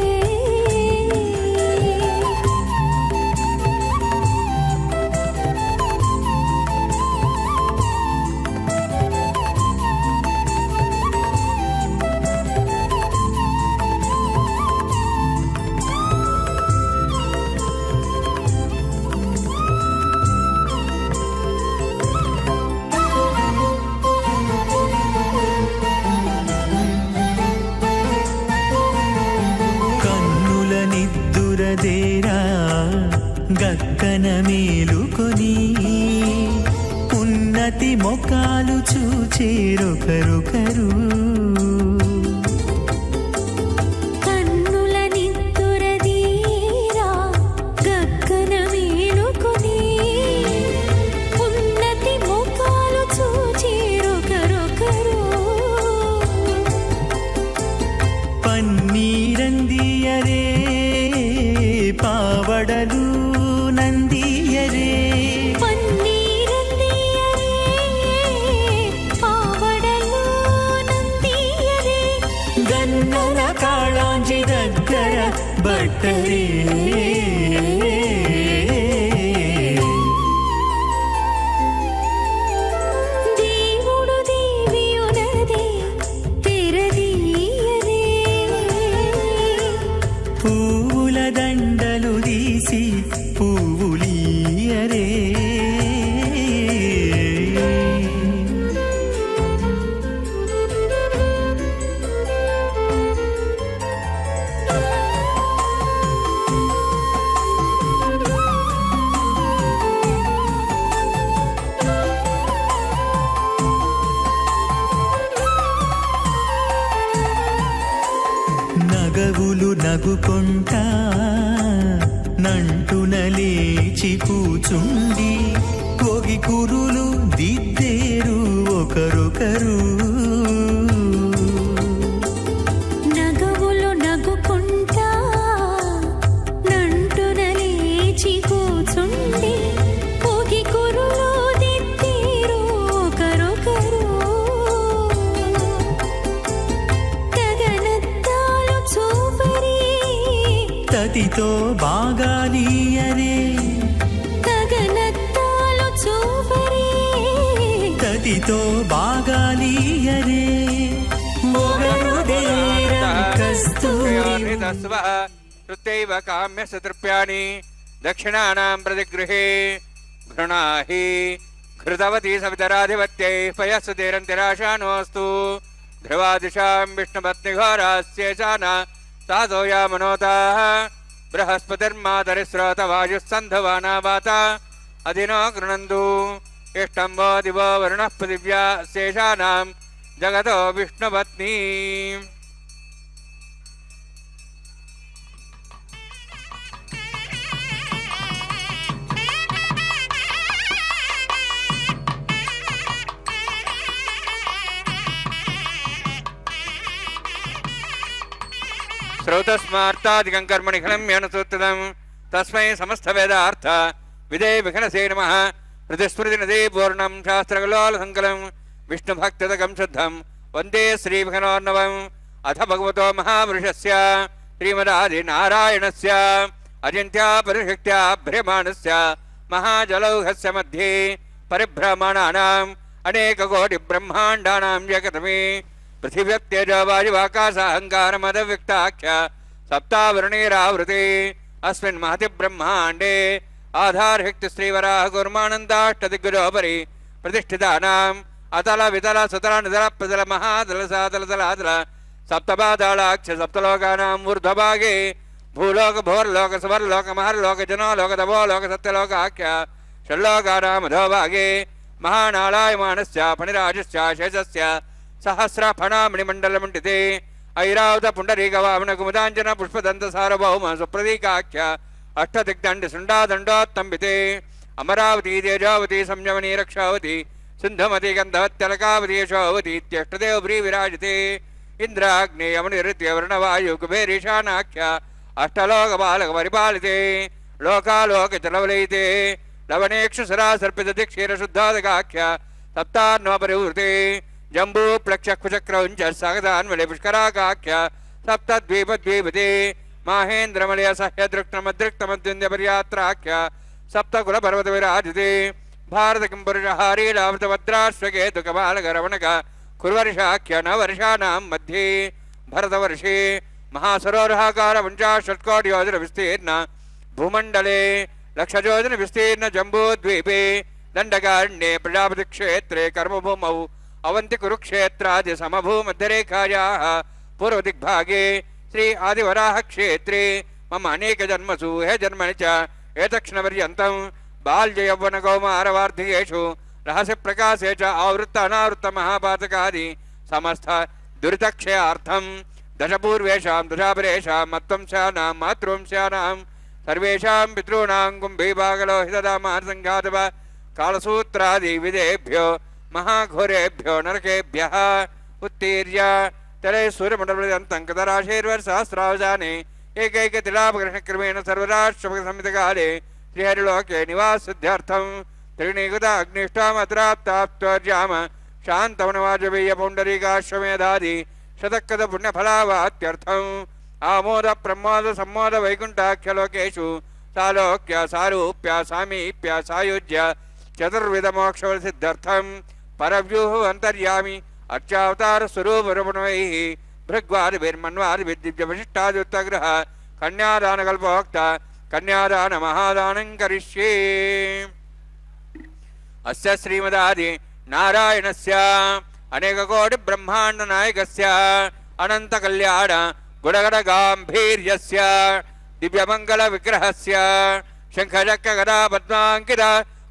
కన్నుల నిద్దురదేరా గక్కన మేలుకొని ఉన్నతి మొకాలు చూచేరొకరొకరు కన్నుల నిద్దురదీరా గగ్గన మేలుకొని ఉన్నతి ముఖాలు చూచేరొకరొకరు పన్నీరందియరే పావడలు నందియరే పన్నీరందియరే పావడలు నందియరే ಭಕ್ತರೇ దేవుడు దేవియునదే తెరదీయరే పువ్వుల దండలు తీసి పువ్వులీయరే నగవులు నగుకొంటా నంటున లేచి కూచుండి ఒగి కురులు దిద్దేరు ఒకరొకరు నగవులు నగుకుంటా నంటున లేచి కూచుండి పోగి కురులు దిద్దేరు ఒకరొకరు గగనద్దాలు చూపరి తతితో బాగాలీయరే గగనద్దాలు చూపరి తతితో బాగాలీయరే మొగరుదేరం కస్తూరి తృతైవ కామ్య సతృప్యాని దక్షిణానాం ప్రతిగృహే ఘృణాహి ఘృతవతి సవితరాధిపత్యై పయస్సుతేరంతిరాశానోऽस्तु ధ్రువాదిశాం విష్ణుపత్నిఘోరాస్యేషాన సాధోయామనోతాః బృహస్పతిర్మాతరిశ్రోతవాయుస్సంధవానా వాత అధినో గృణन्तు ఇష్టం వో దివో వరుణః పృథివ్యా శేషానాం జగతో విష్ణుపత్ని. శ్రౌతస్మార్తాదికం కర్మణి ఘనమ్యనుసూత్రితం తస్మై సమస్త వేదార్థ విదే విఘనసే నమః. హృదిస్మృతి నదీ పూర్ణం శాస్త్రకలోల సంకలం విష్ణుభక్తిదకం శుద్ధం వందే శ్రీవిఘ్నోర్ణవం. అథ భగవతో మహాపురుషస్య శ్రీమదాది నారాయణస్య అజింత్యా పరిశక్త్యా భ్రమాణస్య మహాజలౌఘస్య మధ్యే పరిభ్రమణానాం అనేక కోటి బ్రహ్మాండానాం జగతమే పృథివ్యప్తేజో వాయువాకాశాహంకారమదవ్యక్తాఖ్య సప్తావృణీరావృతే అస్మిన్ మహతి బ్రహ్మాండే ఆధారశక్తి శ్రీవరాహ కుర్మానందాష్టదిగ్గజోపరి ప్రతిష్ఠితానాం అతల వితల సుతల నితల ప్రతల మహాతల సాతల తలాతల సప్తపాతాళాక్ష సప్తలోకానాం ఊర్ధ్వభాగే భూలోక భోర్లోక సువర్లోక మహర్లోక జనోలోక తపోలోక సత్యలోకాఖ్య షల్లోకానాం అధోభాగే మహానాళాయమానస్య ఫణిరాజస్య శేషస్య సహస్రఫణామణిమండలమండితే ఐరావత పుండరీకవామన కుముదాంజన పుష్పదంత సార్వభౌమ సుప్రదీకాఖ్య అష్టదిగ్దండి శృండాదండోత్తంబితే అమరావతి తేజావతి సంయమనీ రక్షావతి సింధుమతి గంధవత్యలకావతి యశోవతి ఇత్యష్టదేవ ప్రీ విరాజితే ఇంద్రాగ్నేయమునిరుత్యవర్ణవాయు కుబేరీశానాఖ్య అష్టలోక బాలక పరిపాలితే లోకాలోక చలవలయితే లవణేక్షుసరా సర్పితతి క్షీరశుద్ధాదకాఖ్య సప్తాన్వపరివృతే జంబూ ప్లక్షకుచక్రౌంచ సగదాన్వలే పుష్కరాకాఖ్య సప్తద్వీపద్వీపతే మాహేంద్రమలయ సహ్యదృక్తమదృక్తమద్వింద్యపర్యాత్రాఖ్య సప్తకుల పర్వత విరాజితే భారత కింపురుషహారీలావృతభద్రాశ్వకేతుకబాలకరవణక కుర్వర్షాఖ్య నవర్షాణం మధ్యే భరతవర్షే మహాసరోరహాకార పంచాశత్కోటి యోజన విస్తీర్ణ భూమండలే లక్షయోజన విస్తీర్ణ జంబూద్వీపే దండకారణ్యే ప్రజాపతి క్షేత్రే కర్మభూమౌ అవంతి కురుక్షేత్రాది సమభూమధ్యరేఖాయాః పూర్వదిగ్భాగే శ్రీ ఆదివరాహ క్షేత్రే మమ అనేక జన్మసు హే జన్మని చ ఏతక్షణపర్యంతం బాల్య యౌవన కౌమారవార్ధికేషు రహస్య ప్రకాశే చ ఆవృత్త అనావృత్త మహాపాతకాది సమస్త దురితక్షయార్థం దశపూర్వేషాం దశాపరేషాం మత్వంశానాం మాతృవంశానాం సర్వేషాం పితॄణాం కుంభీభాగలోహితదామాసంఘాతవ కాళసూత్రాది విదేభ్యో మహాఘోరేభ్యో నరకేభ్యః ఉత్తీర్య తలే సూర్యమండలపర్యంతం కదరాశైర్వర్సహస్రావసానే ఏకైకతిలాపకృష్ణక్రమేణ సర్వరాష్ట్రపకసంహితకాలే శ్రీహరిలోకే నివాసిద్ధ్యర్థం త్రిణీకృత అగ్నిష్టామత్రాప్తాప్త్వర్యామ శాంతవనవాజపేయ పౌండరీకాశ్వమేధాది శతక్కద పుణ్యఫలావాత్యర్థం ఆమోద ప్రమోద సమ్మోద వైకుంఠాఖ్యలోకేషు సాలోక్య సారూప్య సామీప్య సాయుజ్య చతుర్విధ మోక్ష సిద్ధార్థం పరవ్యూహ అంతర్యామి అర్చావతార స్వరూపరమణవై భృగ్వాదిభిర్మన్వాది దివ్య విశిష్టాదుత్తగ్రహ కన్యాదాన కల్పోక్త కన్యాదాన మహాదానం కరిష్యే. అస్య శ్రీమదాది నారాయణస్య అనేక కోటి బ్రహ్మాండ నాయకస్య అనంత కళ్యాణ గుణగణ గాంభీర్యస్య దివ్యమంగళ విగ్రహస్య శంఖచక్ర గదా పద్మాంకిత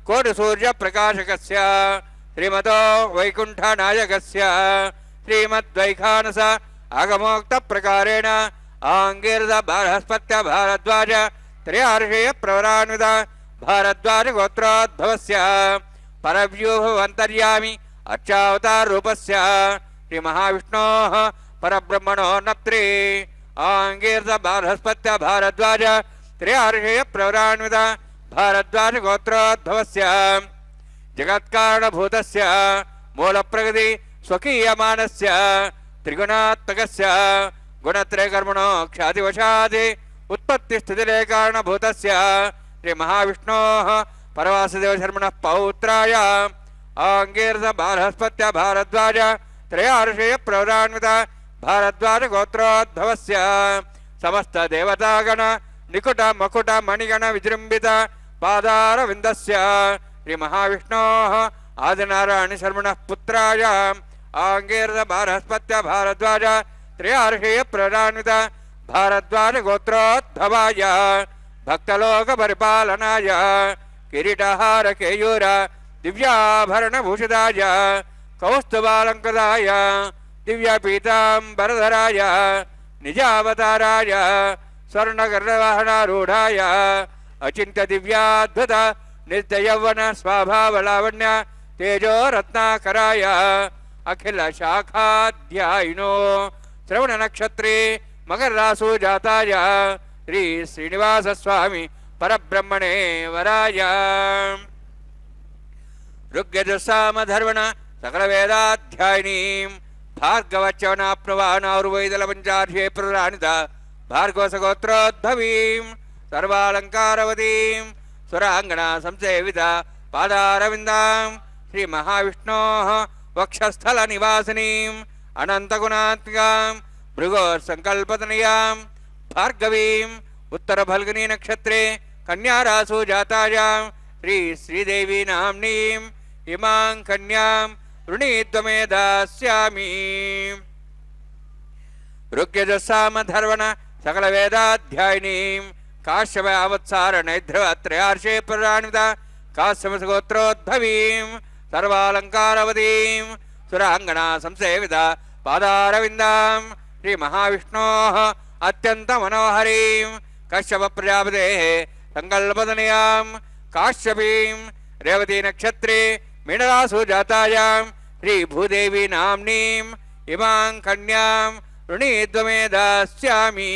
కోటి సూర్య ప్రకాశకస్య శ్రీమతో వైకుంఠ నాయకస్య శ్రీమద్వైఖానస ఆగమోక్త ప్రకారేణ ఆంగీరద బృహస్పత్య భారద్వాజ త్రయార్షేయ ప్రవరాన్విత భారద్వాజ గోత్రోద్భవస్య పరవ్యూహ అంతర్యామి అర్చావతార రూపస్య శ్రీ మహావిష్ణోః పరబ్రహ్మణో నప్త్రే ఆంగీరద బృహస్పత్య భారద్వాజ త్రయార్షేయ ప్రవరాన్విత భారద్వాజ గోత్రోద్భవస్య జగత్కారణభూతస్య మూలప్రగతి స్వకీయమానస్య త్రిగుణాత్మకస్య గుణత్రయకర్మణో ఖ్యాతివశాది ఉత్పత్తిస్థితిలే కారణభూతస్య శ్రీ మహావిష్ణోః పరవాసుదేవశర్మణః పౌత్రాయ ఆంగీరద బృహస్పత్య భారద్వాజ త్రయార్షేయ ప్రవరాన్విత భారద్వాజ గోత్రోద్భవస్య సమస్త దేవతాగణ నికుట మకుట మణిగణ విజృంభిత పాదార విందస్య శ్రీ మహావిష్ణోః ఆదినారాయణ శర్మణః పుత్రాయ ఆంగీరద బృహస్పత్య భారద్వాజ త్రయార్షేయ ప్రవరాన్విత భారద్వాజ గోత్రోద్భవాయ భక్తలోక పరిపాలనాయ కిరీటహార కేయూర దివ్యాభరణ భూషితాయ కౌస్తుభాలంకృతాయ దివ్యపీతాంబరధరాయ నిజావతారాయ స్వర్ణగర్వవాహనారూఢాయ అచింత్య దివ్యాద్భుత నిత్యయౌవన స్వభావలావణ్య తేజో రత్నాకరాయ అఖిల శాఖాధ్యాయినో శ్రవణ నక్షత్రే మకర రాసు జాతాయ శ్రీ శ్రీనివాస స్వామి పరబ్రహ్మణే వరాయ ఋగ్యజుస్సామధర్వణ సకల వేదాధ్యాయినీం భార్గవచ్చవనాప్నువానారువైదల పంచార్షే ప్రరాణిత భార్గవసగోత్రోద్భవీం సర్వాలంకారవతీం సురాంగణ సంసేవిత పాదారవిందాం శ్రీ మహావిష్ణోః వక్షస్థల నివాసినీం అనంతగుణాత్మికాం భృగోర్సంకల్పతనయాం భార్గవీం ఉత్తర ఫల్గుని నక్షత్రే కన్యారాసు జాతాయాం శ్రీ శ్రీదేవి నామ్నీం ఇమాం కన్యాం వృణీత్వమే దాస్యామి. ఋగ్యజస్సామధర్వణ సకల వేదాధ్యాయినీం కాశ్యప అవత్సార నైధ్రవ త్రయార్షే ప్రరాణిత కాశ్యపగోత్రోద్భవీం సర్వాలంకారవతీం సురాంగణ సంసేవిత పాదారవిందాం శ్రీ మహావిష్ణోః అత్యంత మనోహరీం కశ్యప ప్రజాపతేః సంకల్పతనయాం కాశ్యపీం రేవతీ నక్షత్రే మీనరాసు జాతాయాం శ్రీ భూదేవి నామ్నీం ఇమాం కన్యాం వృణీత్వమే దాస్యామి.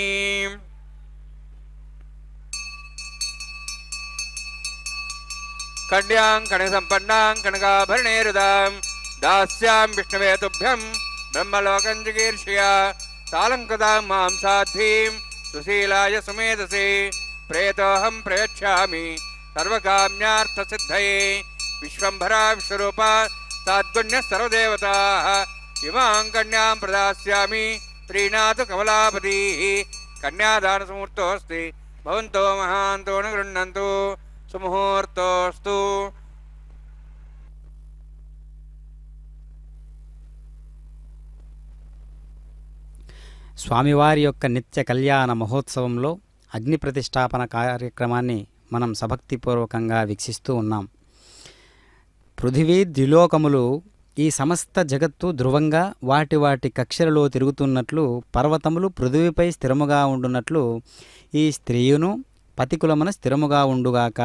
కన్యాం కనకసంపన్నాం కనకాభరణేరుదాం దాస్యాం విష్ణవే తుభ్యం బ్రహ్మలోకం చికీర్షయా సాలంకృతాం మాం సాధ్వీం సుశీలాయ సుమేధసే ప్రేతోహం ప్రయచ్ఛామి సర్వకామ్యార్థసిద్ధయే విశ్వంభరా విశ్వరూపా సాద్గుణ్య సర్వదేవతాః ఇమాం కన్యాం ప్రదాస్యామి ప్రీణాతు కమలాపతిః. కన్యాదానసముహూర్తోऽస్తి భవంతో మహాంతో న గృహ్ణन्तు సుముహూర్తోస్తు. స్వామివారి యొక్క నిత్య కళ్యాణ మహోత్సవంలో అగ్ని ప్రతిష్టాపన కార్యక్రమాన్ని మనం సభక్తిపూర్వకంగా వీక్షిస్తూ ఉన్నాం. పృథివీ ద్విలోకములు ఈ సమస్త జగత్తు ధ్రువంగా వాటి వాటి కక్షలలో తిరుగుతున్నట్లు పర్వతములు పృథివీపై స్థిరముగా ఉండున్నట్లు ఈ స్త్రీయును పతికులమున స్థిరముగా ఉండుగాక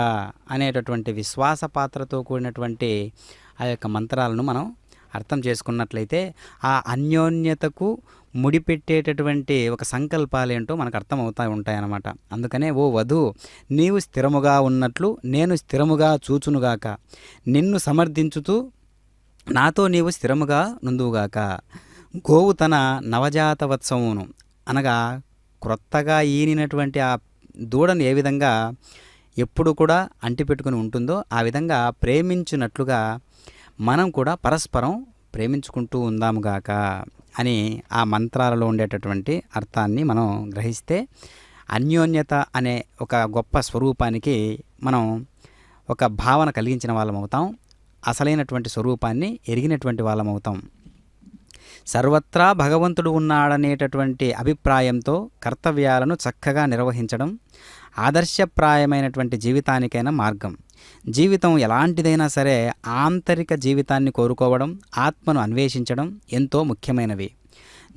అనేటటువంటి విశ్వాసపాత్రతో కూడినటువంటి ఆ యొక్క మంత్రాలను మనం అర్థం చేసుకున్నట్లయితే ఆ అన్యోన్యతకు ముడిపెట్టేటటువంటి ఒక సంకల్పాలేంటో మనకు అర్థమవుతూ ఉంటాయన్నమాట. అందుకనే ఓ వధు, నీవు స్థిరముగా ఉన్నట్లు నేను స్థిరముగా చూచునుగాక, నిన్ను సమర్థించుతూ నాతో నీవు స్థిరముగా నుందువుగాక. గోవు తన నవజాత వత్సమును అనగా క్రొత్తగా ఈనినటువంటి ఆ దూడను ఏ విధంగా ఎప్పుడు కూడా అంటిపెట్టుకుని ఉంటుందో ఆ విధంగా ప్రేమించున్నట్లుగా మనం కూడా పరస్పరం ప్రేమించుకుంటూ ఉందాముగాక అని ఆ మంత్రాలలో ఉండేటటువంటి అర్థాన్ని మనం గ్రహిస్తే అన్యోన్యత అనే ఒక గొప్ప స్వరూపానికి మనం ఒక భావన కలిగించిన వాళ్ళం అవుతాం. అసలైనటువంటి స్వరూపాన్ని ఎరిగినటువంటి వాళ్ళం అవుతాం. సర్వత్రా భగవంతుడు ఉన్నాడనేటటువంటి అభిప్రాయంతో కర్తవ్యాలను చక్కగా నిర్వహించడం ఆదర్శప్రాయమైనటువంటి జీవితానికైనా మార్గం. జీవితం ఎలాంటిదైనా సరే ఆంతరిక జీవితాన్ని కోరుకోవడం, ఆత్మను అన్వేషించడం ఎంతో ముఖ్యమైనవి.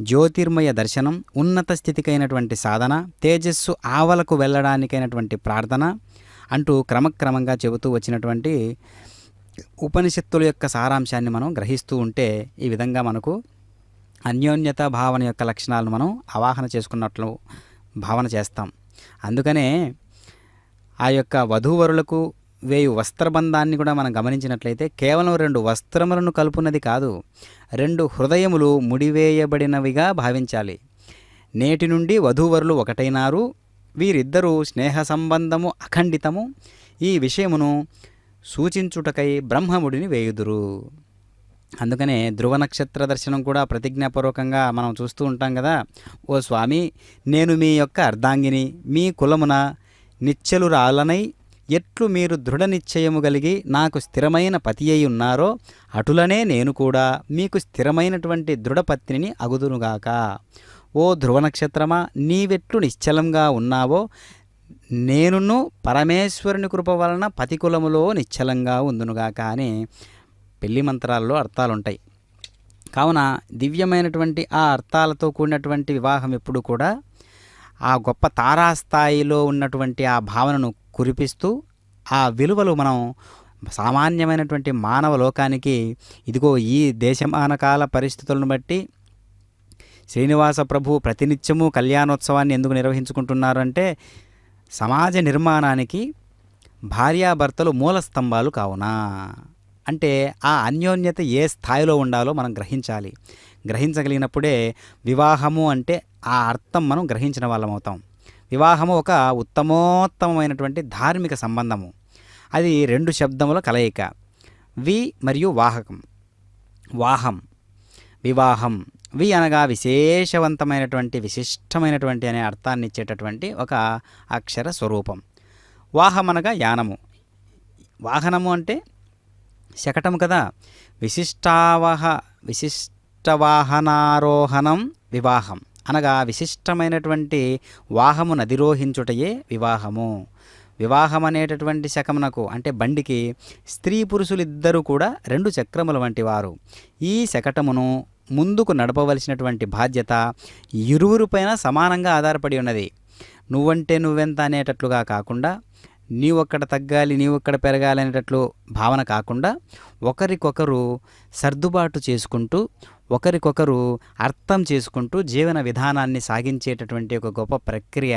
జ్యోతిర్మయ దర్శనం, ఉన్నత స్థితికైనటువంటి సాధన, తేజస్సు ఆవలకు వెళ్ళడానికైనటువంటి ప్రార్థన అంటూ క్రమక్రమంగా చెబుతూ వచ్చినటువంటి ఉపనిషత్తుల యొక్క సారాంశాన్ని మనం గ్రహిస్తూ ఉంటే ఈ విధంగా మనకు అన్యోన్యత భావన యొక్క లక్షణాలను మనం అవాహన చేసుకున్నట్లు భావన చేస్తాం. అందుకనే ఆ యొక్క వధూవరులకు వేయు వస్త్రబంధాన్ని కూడా మనం గమనించినట్లయితే కేవలం 2 వస్త్రములను కలుపున్నది కాదు, 2 హృదయములు ముడివేయబడినవిగా భావించాలి. నేటి నుండి వధూవరులు ఒకటైనారు, వీరిద్దరూ స్నేహ సంబంధము అఖండితము, ఈ విషయమును సూచించుటకై బ్రహ్మముడిని వేయుదురు. అందుకనే ధ్రువ నక్షత్ర దర్శనం కూడా ప్రతిజ్ఞాపూర్వకంగా మనం చూస్తూ ఉంటాం కదా. ఓ స్వామి, నేను మీ యొక్క అర్ధాంగిని, మీ కులమున నిశ్చలురాలనై ఎట్లు మీరు దృఢ నిశ్చయము కలిగి నాకు స్థిరమైన పతి అయి ఉన్నారో అటులనే నేను కూడా మీకు స్థిరమైనటువంటి దృఢపత్నిని అగుదునుగాక. ఓ ధ్రువ నక్షత్రమా, నీవెట్లు నిశ్చలంగా ఉన్నావో నేనును పరమేశ్వరుని కృప వలన పతికులములో నిశ్చలంగా ఉందునుగాక అని పెళ్లి మంత్రాల్లో అర్థాలుంటాయి. కావున దివ్యమైనటువంటి ఆ అర్థాలతో కూడినటువంటి వివాహం ఎప్పుడు కూడా ఆ గొప్ప తారాస్థాయిలో ఉన్నటువంటి ఆ భావనను కురిపిస్తూ ఆ విలువలు మనం సామాన్యమైనటువంటి మానవ లోకానికి ఇదిగో ఈ దేశమానకాల పరిస్థితులను బట్టి శ్రీనివాస ప్రభు ప్రతినిత్యము కళ్యాణోత్సవాన్ని ఎందుకు నిర్వహించుకుంటున్నారంటే సమాజ నిర్మాణానికి భార్యాభర్తలు మూల స్తంభాలు కావున. అంటే ఆ అన్యోన్యత ఏ స్థాయిలో ఉండాలో మనం గ్రహించాలి. గ్రహించగలిగినప్పుడే వివాహము అంటే ఆ అర్థం మనం గ్రహించిన వాళ్ళం అవుతాం. వివాహము ఒక ఉత్తమోత్తమైనటువంటి ధార్మిక సంబంధము. అది 2 శబ్దముల కలయిక, వి మరియు వాహకం. వాహం, వివాహం. వి అనగా విశేషవంతమైనటువంటి, విశిష్టమైనటువంటి అనే అర్థాన్ని ఇచ్చేటటువంటి ఒక అక్షర స్వరూపం. వాహం అనగా యానము. వాహనము అంటే శకటము కదా. విశిష్టవాహనారోహణం వివాహం అనగా విశిష్టమైనటువంటి వాహమును అధిరోహించుటయే వివాహము. వివాహం అనేటటువంటి శకమునకు అంటే బండికి స్త్రీ పురుషులిద్దరూ కూడా 2 చక్రముల వంటి వారు. ఈ శకటమును ముందుకు నడపవలసినటువంటి బాధ్యత ఇరువురిపైన సమానంగా ఆధారపడి ఉన్నది. నువ్వంటే నువ్వెంత అనేటట్లుగా కాకుండా, నీవొక్కడ తగ్గాలి నీవొక్కడ పెరగాలి అనేటట్లు భావన కాకుండా ఒకరికొకరు సర్దుబాటు చేసుకుంటూ ఒకరికొకరు అర్థం చేసుకుంటూ జీవన విధానాన్ని సాగించేటటువంటి ఒక గొప్ప ప్రక్రియ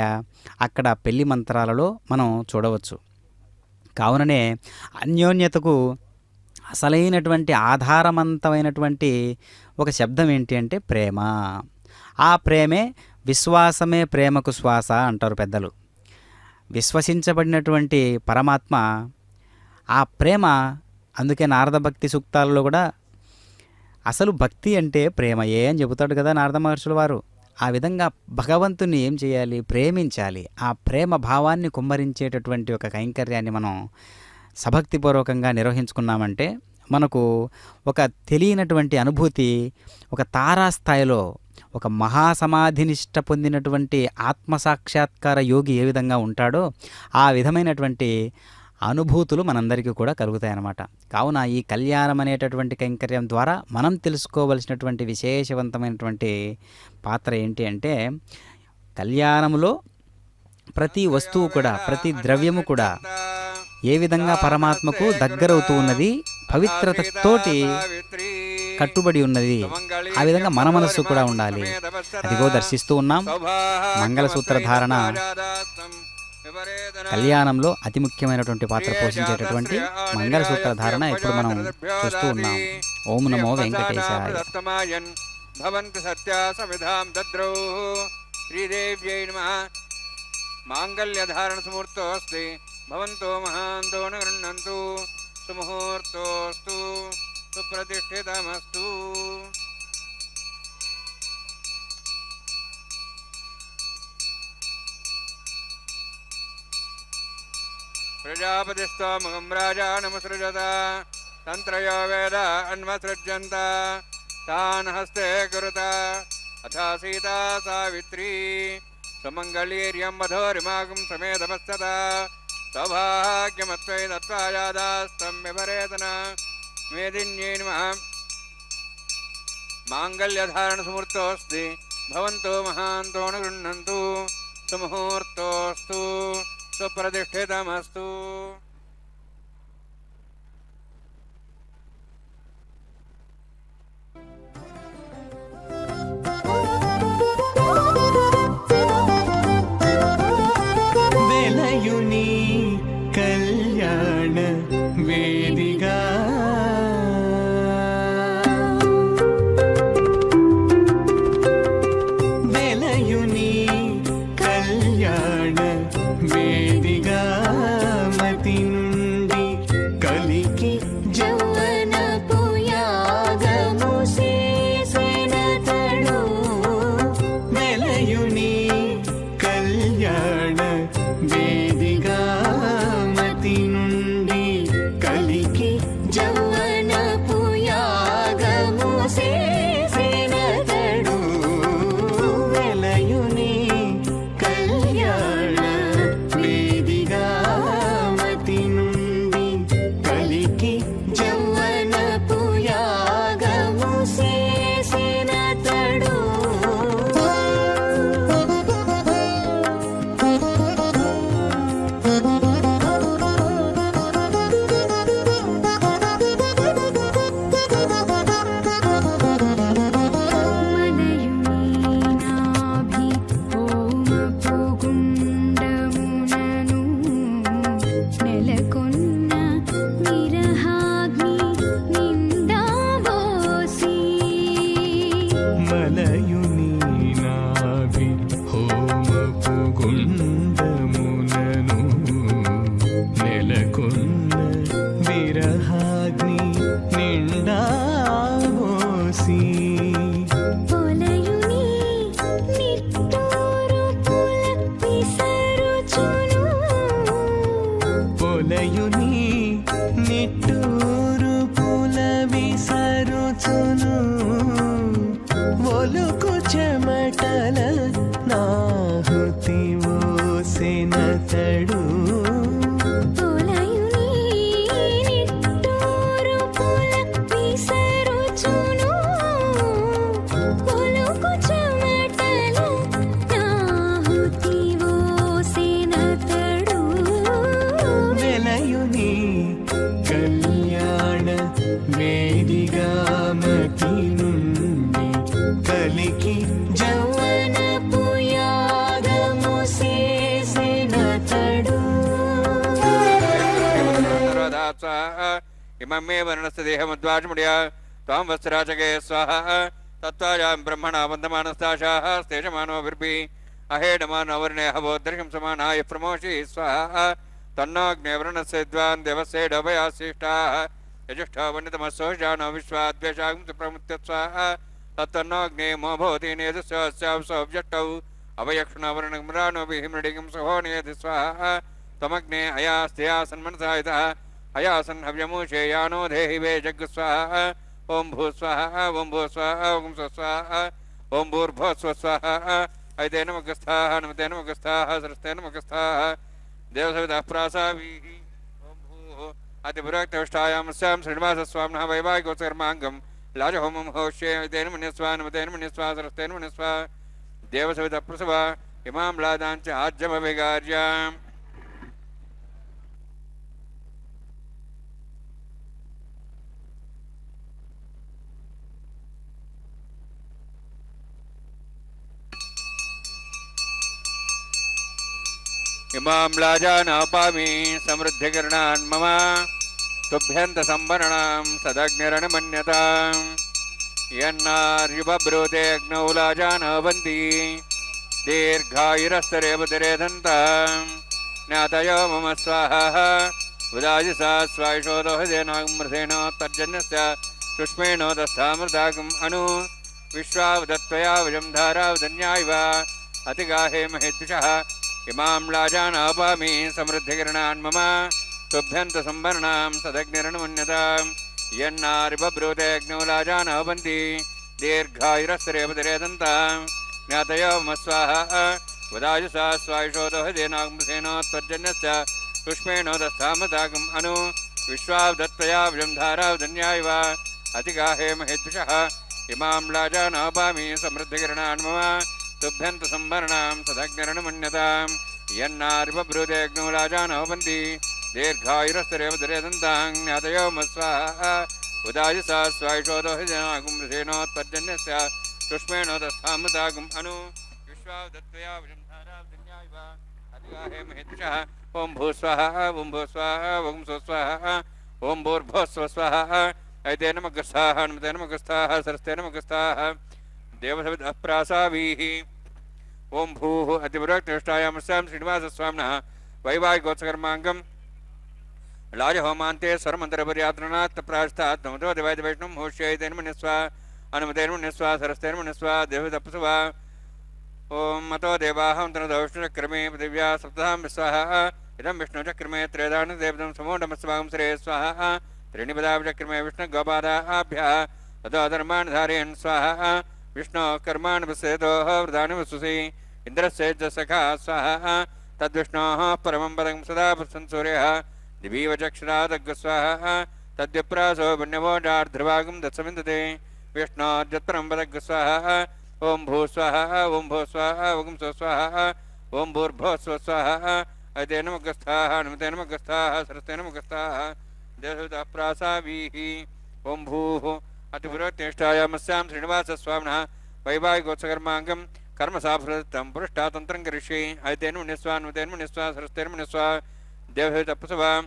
అక్కడ పెళ్లి మంత్రాలలో మనం చూడవచ్చు. కావుననే అన్యోన్యతకు అసలైనటువంటి ఆధారవంతమైనటువంటి ఒక శబ్దం ఏంటి అంటే ప్రేమ. ఆ ప్రేమే విశ్వాసమే ప్రేమకు శ్వాస అంటారు పెద్దలు. విశ్వసించబడినటువంటి పరమాత్మ ఆ ప్రేమ. అందుకే నారద భక్తి సూక్తాలలో కూడా అసలు భక్తి అంటే ప్రేమయే అని చెబుతాడు కదా నారద మహర్షుల వారు. ఆ విధంగా భగవంతుని ఏం చేయాలి? ప్రేమించాలి. ఆ ప్రేమ భావాన్ని కుమ్మరించేటటువంటి ఒక కైంకర్యాన్ని మనం సభక్తిపూర్వకంగా నిర్వహించుకున్నామంటే మనకు ఒక తెలియనటువంటి అనుభూతి, ఒక తారాస్థాయిలో ఒక మహాసమాధినిష్ట పొందినటువంటి ఆత్మసాక్షాత్కార యోగి ఏ విధంగా ఉంటాడో ఆ విధమైనటువంటి అనుభూతులు మనందరికీ కూడా కలుగుతాయన్నమాట. కావున ఈ కళ్యాణం అనేటటువంటి కైంకర్యం ద్వారా మనం తెలుసుకోవలసినటువంటి విశేషవంతమైనటువంటి పాత్ర ఏంటి అంటే కళ్యాణంలో ప్రతి వస్తువు కూడా, ప్రతి ద్రవ్యము కూడా ఏ విధంగా పరమాత్మకు దగ్గరవుతూ ఉన్నది, పవిత్రతతోటి కట్టుబడి ఉన్నది. ఆ విధంగా మన మనస్సు కూడా ఉండాలి. అదిగో దర్శిస్తూ ఉన్నాం. మంగళసూత్ర ధారణ కళ్యాణంలో అతి ముఖ్యమైనటువంటి పాత్ర పోషించేటటువంటి మంగళసూత్ర ధారణ ఇప్పుడు మనం చూస్తూ ఉన్నాం. ఓం నమో వెంకటేశాయ. శ్రీదేవ్యై నమః. మాంగళ్యధారణసముహూర్తోऽस्ति భవంతో మహాంతో న గృహ్ణन्तు సుముహూర్తోऽस्तु సుప్రతిష్ఠితమస్తు. ప్రజాపతిస్తోమగం రాజానమసృజత తంత్రయో వేద అన్వసృజ్యంత తాన్ హస్తే కురుత అథా సీతా సావిత్రీ సుమంగళీర్యం వధోరిమాగం సమేతమస్తత సౌభాగ్యమత్వై దత్వాయాదాస్తం విపరేతన మేదిన్యై నమః. మాంగళ్యధారణసముహూర్తోऽस्ति భవంతో మహాంతో న గృహ్ణन्तు సుముహూర్తోऽस्तु సుప్రతిష్ఠితమస్తు. వెలయుని కళ్యాణ వేదిగా వెలయుని కళ్యాణ వేదిగా మతి నుండి కలికి యౌవనపు యాగము చేసినతడు వెలయుని కళ్యాణ వేదిగా మతి నుండి కలికి యౌవనపు యాగము చేసినతడు వెలయుని కళ్యాణ వేదిగా మతి నుండి కలికి యౌవనపు యాగము చేసినతడు మనయునీనాభి హోమపు గుండమునను నెలకొన్న విరహాగ్ని నిందాబోసి మలయుని నాభి హోమపు గుండమునను నెలకొన్న విరహాగ్ని నిండామోసి పొలయుని నిట్టూరు పుల విసరుచును పొలయుని నిట్టూరు పుల విసరుచును ఒలుకు చెమటల నాహుతి ఓసెనతడు పొలయుని నిట్టూరు పుల విసరుచును ఒలుకు చెమటల నాహుతి ఓసెనతడు వెలయుని కళ్యాణ వేదిగా మతి నుండి కలికి యౌవనపు యాగము చేసినతడు ఇమే వర్ణస్థ దేహమద్వాచముడియా తాం వస్త్రాచకే స్వాహ తత్వాయాం బ్రహ్మణ వందమానస్తాశాః స్తేజమానో విర్భి అహేడమానో వర్ణే హవోదర్శం సమానాయ ప్రమోషి స్వాహ తన్నోగ్నే వరుణస్యద్వాన్ దేవస్యేడభయాశిష్టాః యజుష్ఠో వన్నితమస్సోజానో విశ్వాద్వేషాగం ప్రముత్య స్వాహ తత్తన్నోగ్నే మోభవతి నేదస్యావ్యష్టౌ అవయక్షణ వర్ణమృణో విహిమృడిగం సహోనేది స్వాహ తమగ్నే అయాస్తయా సన్మనసాయుధః అయాసన్ హవ్యమూషేయానో దేహి వే జగ్ స్వాహ ఓం భూ స్వాహ ఓం భూ స్వాహ ఓం స్వాహ ఓం భూర్భో స్వాహ ఐతే నమగస్థాః నమతే నమగస్థాః సరస్తే నమగస్థాః దేవసవితః ప్రాసావీః ఓం భూః అతిపురోక్తవిష్టాయామస్యాం శ్రీనివాసస్వామినः వైవాహికోత్సకర్మాంగం లాజహోమం హోష్యే ఐతే నమన్యస్వా నమతే నమన్యస్వా సరస్తే నమన్యస్వా దేవసవితః ప్రసవ ఇమాం లాదాంచ ఆజ్యమవిగార్యాం. ఇమాం లాజానాపామి సమృద్ధికరణాన్ మమ తుభ్యంత సంవరణాం సదగ్నిరణమన్యతాం యన్నార్యుబ్రూతే అగ్నౌ లాజానవంతి दीर्घायुरस्तरेवतिरेदन्तां ज्ञातयो मम स्वाहा उदाजि सा स्वायुषोदोहदेनामृतेन तर्जन्यस्य सुष्मेण दस्तामृतागम् अनु विश्वावदत्त्वया वजं धारावदन्यायव अतिगाहे महेद्विषः इमां लाजानापामि समृद्धिकिरणान् मम तुभ्यन्तसंवरणां सदग्निरनुमन्यतां यन्नारिबब्रूते अग्नौ लाजानावन्ति दीर्घायुरस्तरेवतिरेदन्तां ज्ञातयो मम स्वाहा वदायुषा स्वायुषोदोहदेनामृतेन तर्जन्यस्य सुष्मेण दस्तामृतागम् अनु विश्वावदत्त्वया वजं धारावदन्यायव अतिगाहे महेद्विषः इमां लाजानापामि समृद्धिकिरणान् मम तुभ्यन्तसंवरणां सदग्निरनुमन्यतां यन्नारिबब्रूते अग्नौ लाजानावन्ति दीर्घायुरस्तरेवतिरेदन्तां ज्ञातयो मम स्वाहा उदायुषा स्वायुषोदोहदेनागुमृतेन तर्जन्यस्य सुष्मेण दस्तामृतागम् अनु विश्वावदत्त्वया वजं धारावदन्यायव अतिगाहे महेद्विषः ओं भूस्वाहा ओं भूस्वाहा ओं स्वस्वाहा ओं भूर्भुवस्वस्वाहा ऐते नमः गस्ताः हनुमते नमः गस्ताः सरस्ते नमः गस्ताः देवसविदः प्रासावीः ओं भूः अतिपुरोक्तनिष्ठायामस्यां श्रीनिवासस्वामिनः वैवाहिकोत्सकर्माङ्गं लाजहोमान्ते सर्वमन्त्रपर्यात्रणात् प्राष्टात् नमतो देवादिवैष्णवं होष्यैते नमः निस्वा हनुमते नमः निस्वा सरस्ते नमः निस्वा देवसविदः ओं मतो देवाः विष्णुचक्रमे पृथिव्या सप्तधां विस्वाहा इदं विष्णुचक्रमे त्रयदानदेवतं समो नमस्वां श्रे स्वाहा त्रीणिपदाचक्रमे विष्णुगोपादाभ्यः ततो धर्मान् धारयन् स्वाहा विष्णो कर्माणि वसेदोः वृदानि वसुसि इन्द्रस्य सखा स्वाहा तद्विष्णोः परमं पदं सदा पश्यन् सूर्यः दिवीव चक्षुरादग् स्वाहा तद्विप्रासो पुण्यवो डार्ध्रुवागं दत्समिन्दते विष्णोर्जत्परं पदग् स्वाहा ओं भू स्वाहा ओं भो स्वाहा ओं स्वस्वाहा ओं भूर्भो स्वस्वाहा ऐते नमः गस्ताः हनुमते नमः गस्ताः सरस्ते नमः गस्ताः देवसविदः प्रासावीः ओं भूः अतिपुरोक्तनिष्ठायामस्यां श्रीनिवासस्वामिनः वैवाहिकोत्सकर्माङ्गं कर्मसाफलतं पुरुष्टातन्त्रं करिष्ये ऐते नमः निस्वा हनुमते नमः निस्वा सरस्ते नमः निस्वा देवसविदः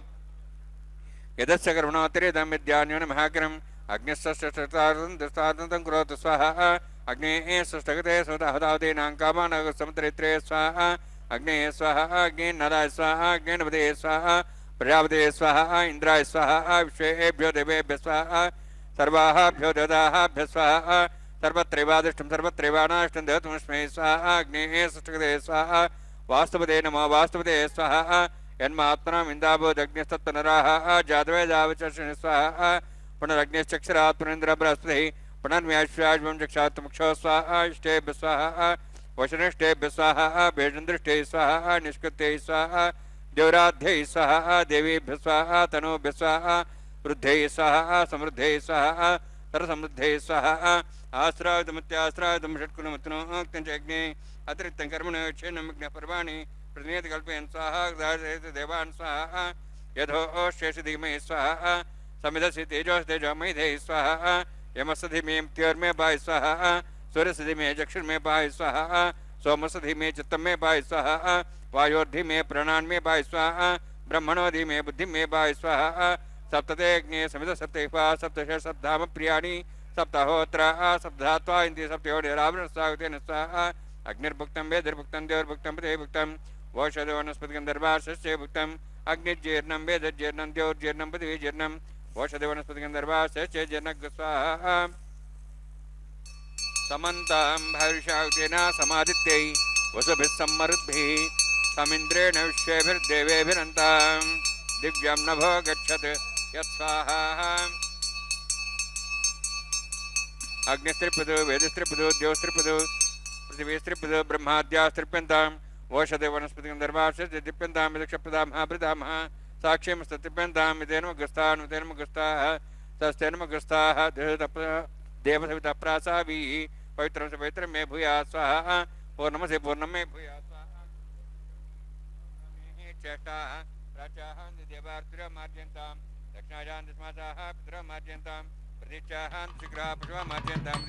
यदस्य कर्मणोत्तरेदं विद्यान्योन महाग्रहम् अग्निस्तातन्तं करोतु स्वाहा अग्नेः सुष्ठगते सुताहुताहुतीनां कामान् समुद्रेत्रे स्वाहा अग्नेः स्वाहा अग्नेन्नदाय स्वाहा अग्नेन्पदे स्वाहा प्रजापते स्वाहा इन्द्राय स्वाहा विश्वेभ्यो देवेभ्यः स्वाहा सर्वाभ्यो देवताभ्यः स्वाहा सर्वत्रैवादिष्टं सर्वत्रैवानाष्टं देवतमस्मै स्वाहा अग्नेः सुष्ठगते स्वाहा वास्तुपदे नमो वास्तुपदे स्वाहा यन्मात्मनाम् इन्दाभूदग्निस्तत्पुनराः जातवेदावचर्षणि स्वाहा पुनरग्निश्चक्षरात् पुनरिन्द्रः बृहस्पतिः पुनर्म्याश्वाज्वं चक्षात्मुक्षो स्वाहा इष्टेभ्यः स्वाहा वशनिष्ठेभ्यः स्वाहा भेषन्दृष्टैः स्वाहा निष्कृत्यैः स्वाहा देवराध्यैः स्वाहा देवीभ्यः स्वाहा तनूभ्यः स्वाहा वृद्धैः स्वाहा समृद्धैः स्वाहा सरसमृद्धैः स्वाहा आश्रायुतमुत्याश्रायुतं षट्कुलमुत्नोक्तं च अग्ने अतिरिक्तं कर्मणो क्षेनं विघ्नपर्वाणि प्रतिनियतकल्पयन् स्वाहा देवान् स्वाहा यथोश्चेषि धीमहि स्वाहा समिधसि तेजोमयिधैः स्वाहा यमसधि मे त्योर्मे पाहि स्वाहा सूर्यसधि मे चक्षुर्मे पाहि स्वाहा सोमसधि मे चित्तं मे पाहि स्वाहा वायोर्धि मे प्राणान् मे पाहि स्वाहा ब्रह्मणोधि मे बुद्धिं मे पाहि स्वाहा सप्तते अग्ने समिध सप्तैः सप्तश सप्ताम प्रियाणि सप्ताहोत्राः सप्तात्वा इन्द्रिय सप्तयोनिरावरण स्वागतेन स्वाहा अग्निर्भुक्तं वेदिर्भुक्तं देवर्भुक्तं पतिर्भुक्तं वोषधो वनस्पतिगन्धर्वाशस्य भुक्तं अग्निजीर्णं वेदजीर्णं द्योर्जीर्णं पृथिवीजीर्णं वोषधो वनस्पतिगन्धर्वाशस्य जीर्णः स्वाहा समन्तां भैर्षाक्तेन समादित्यै वसुभिः सम्मरुद्भिः समिन्द्रेण विश्वेभिर्देवेभिरन्तां दिव्यं नभो गच्छत् यत्स्वाहा अग्निस्त्रिपदो वेदस्त्रिपदो द्योस्त्रिपदो पृथिवीस्त्रिपदो ब्रह्माद्यास्त्रिप्यन्तां वोषधे वनस्पतिगन्धर्वाशस्य दिप्यन्तां यदक्षप्रदां महाभृतामः साक्ष्यमस्तत्रिप्यन्तां इतेन गस्ताः नुतेन गस्ताः तस्तेन गस्ताः देवसवितः प्रासावीः पवित्रं च पवित्रं मे भूयात् स्वाहा पूर्णमसि पूर्णं मे भूयात् स्वाहा चेष्टाः प्राचाः देवार्तिरमार्जन्तां दक्षिणायां दस्मासाः पितरमार्जन्तां प्रतीक्षाः शीघ्राः पशुमार्जन्तां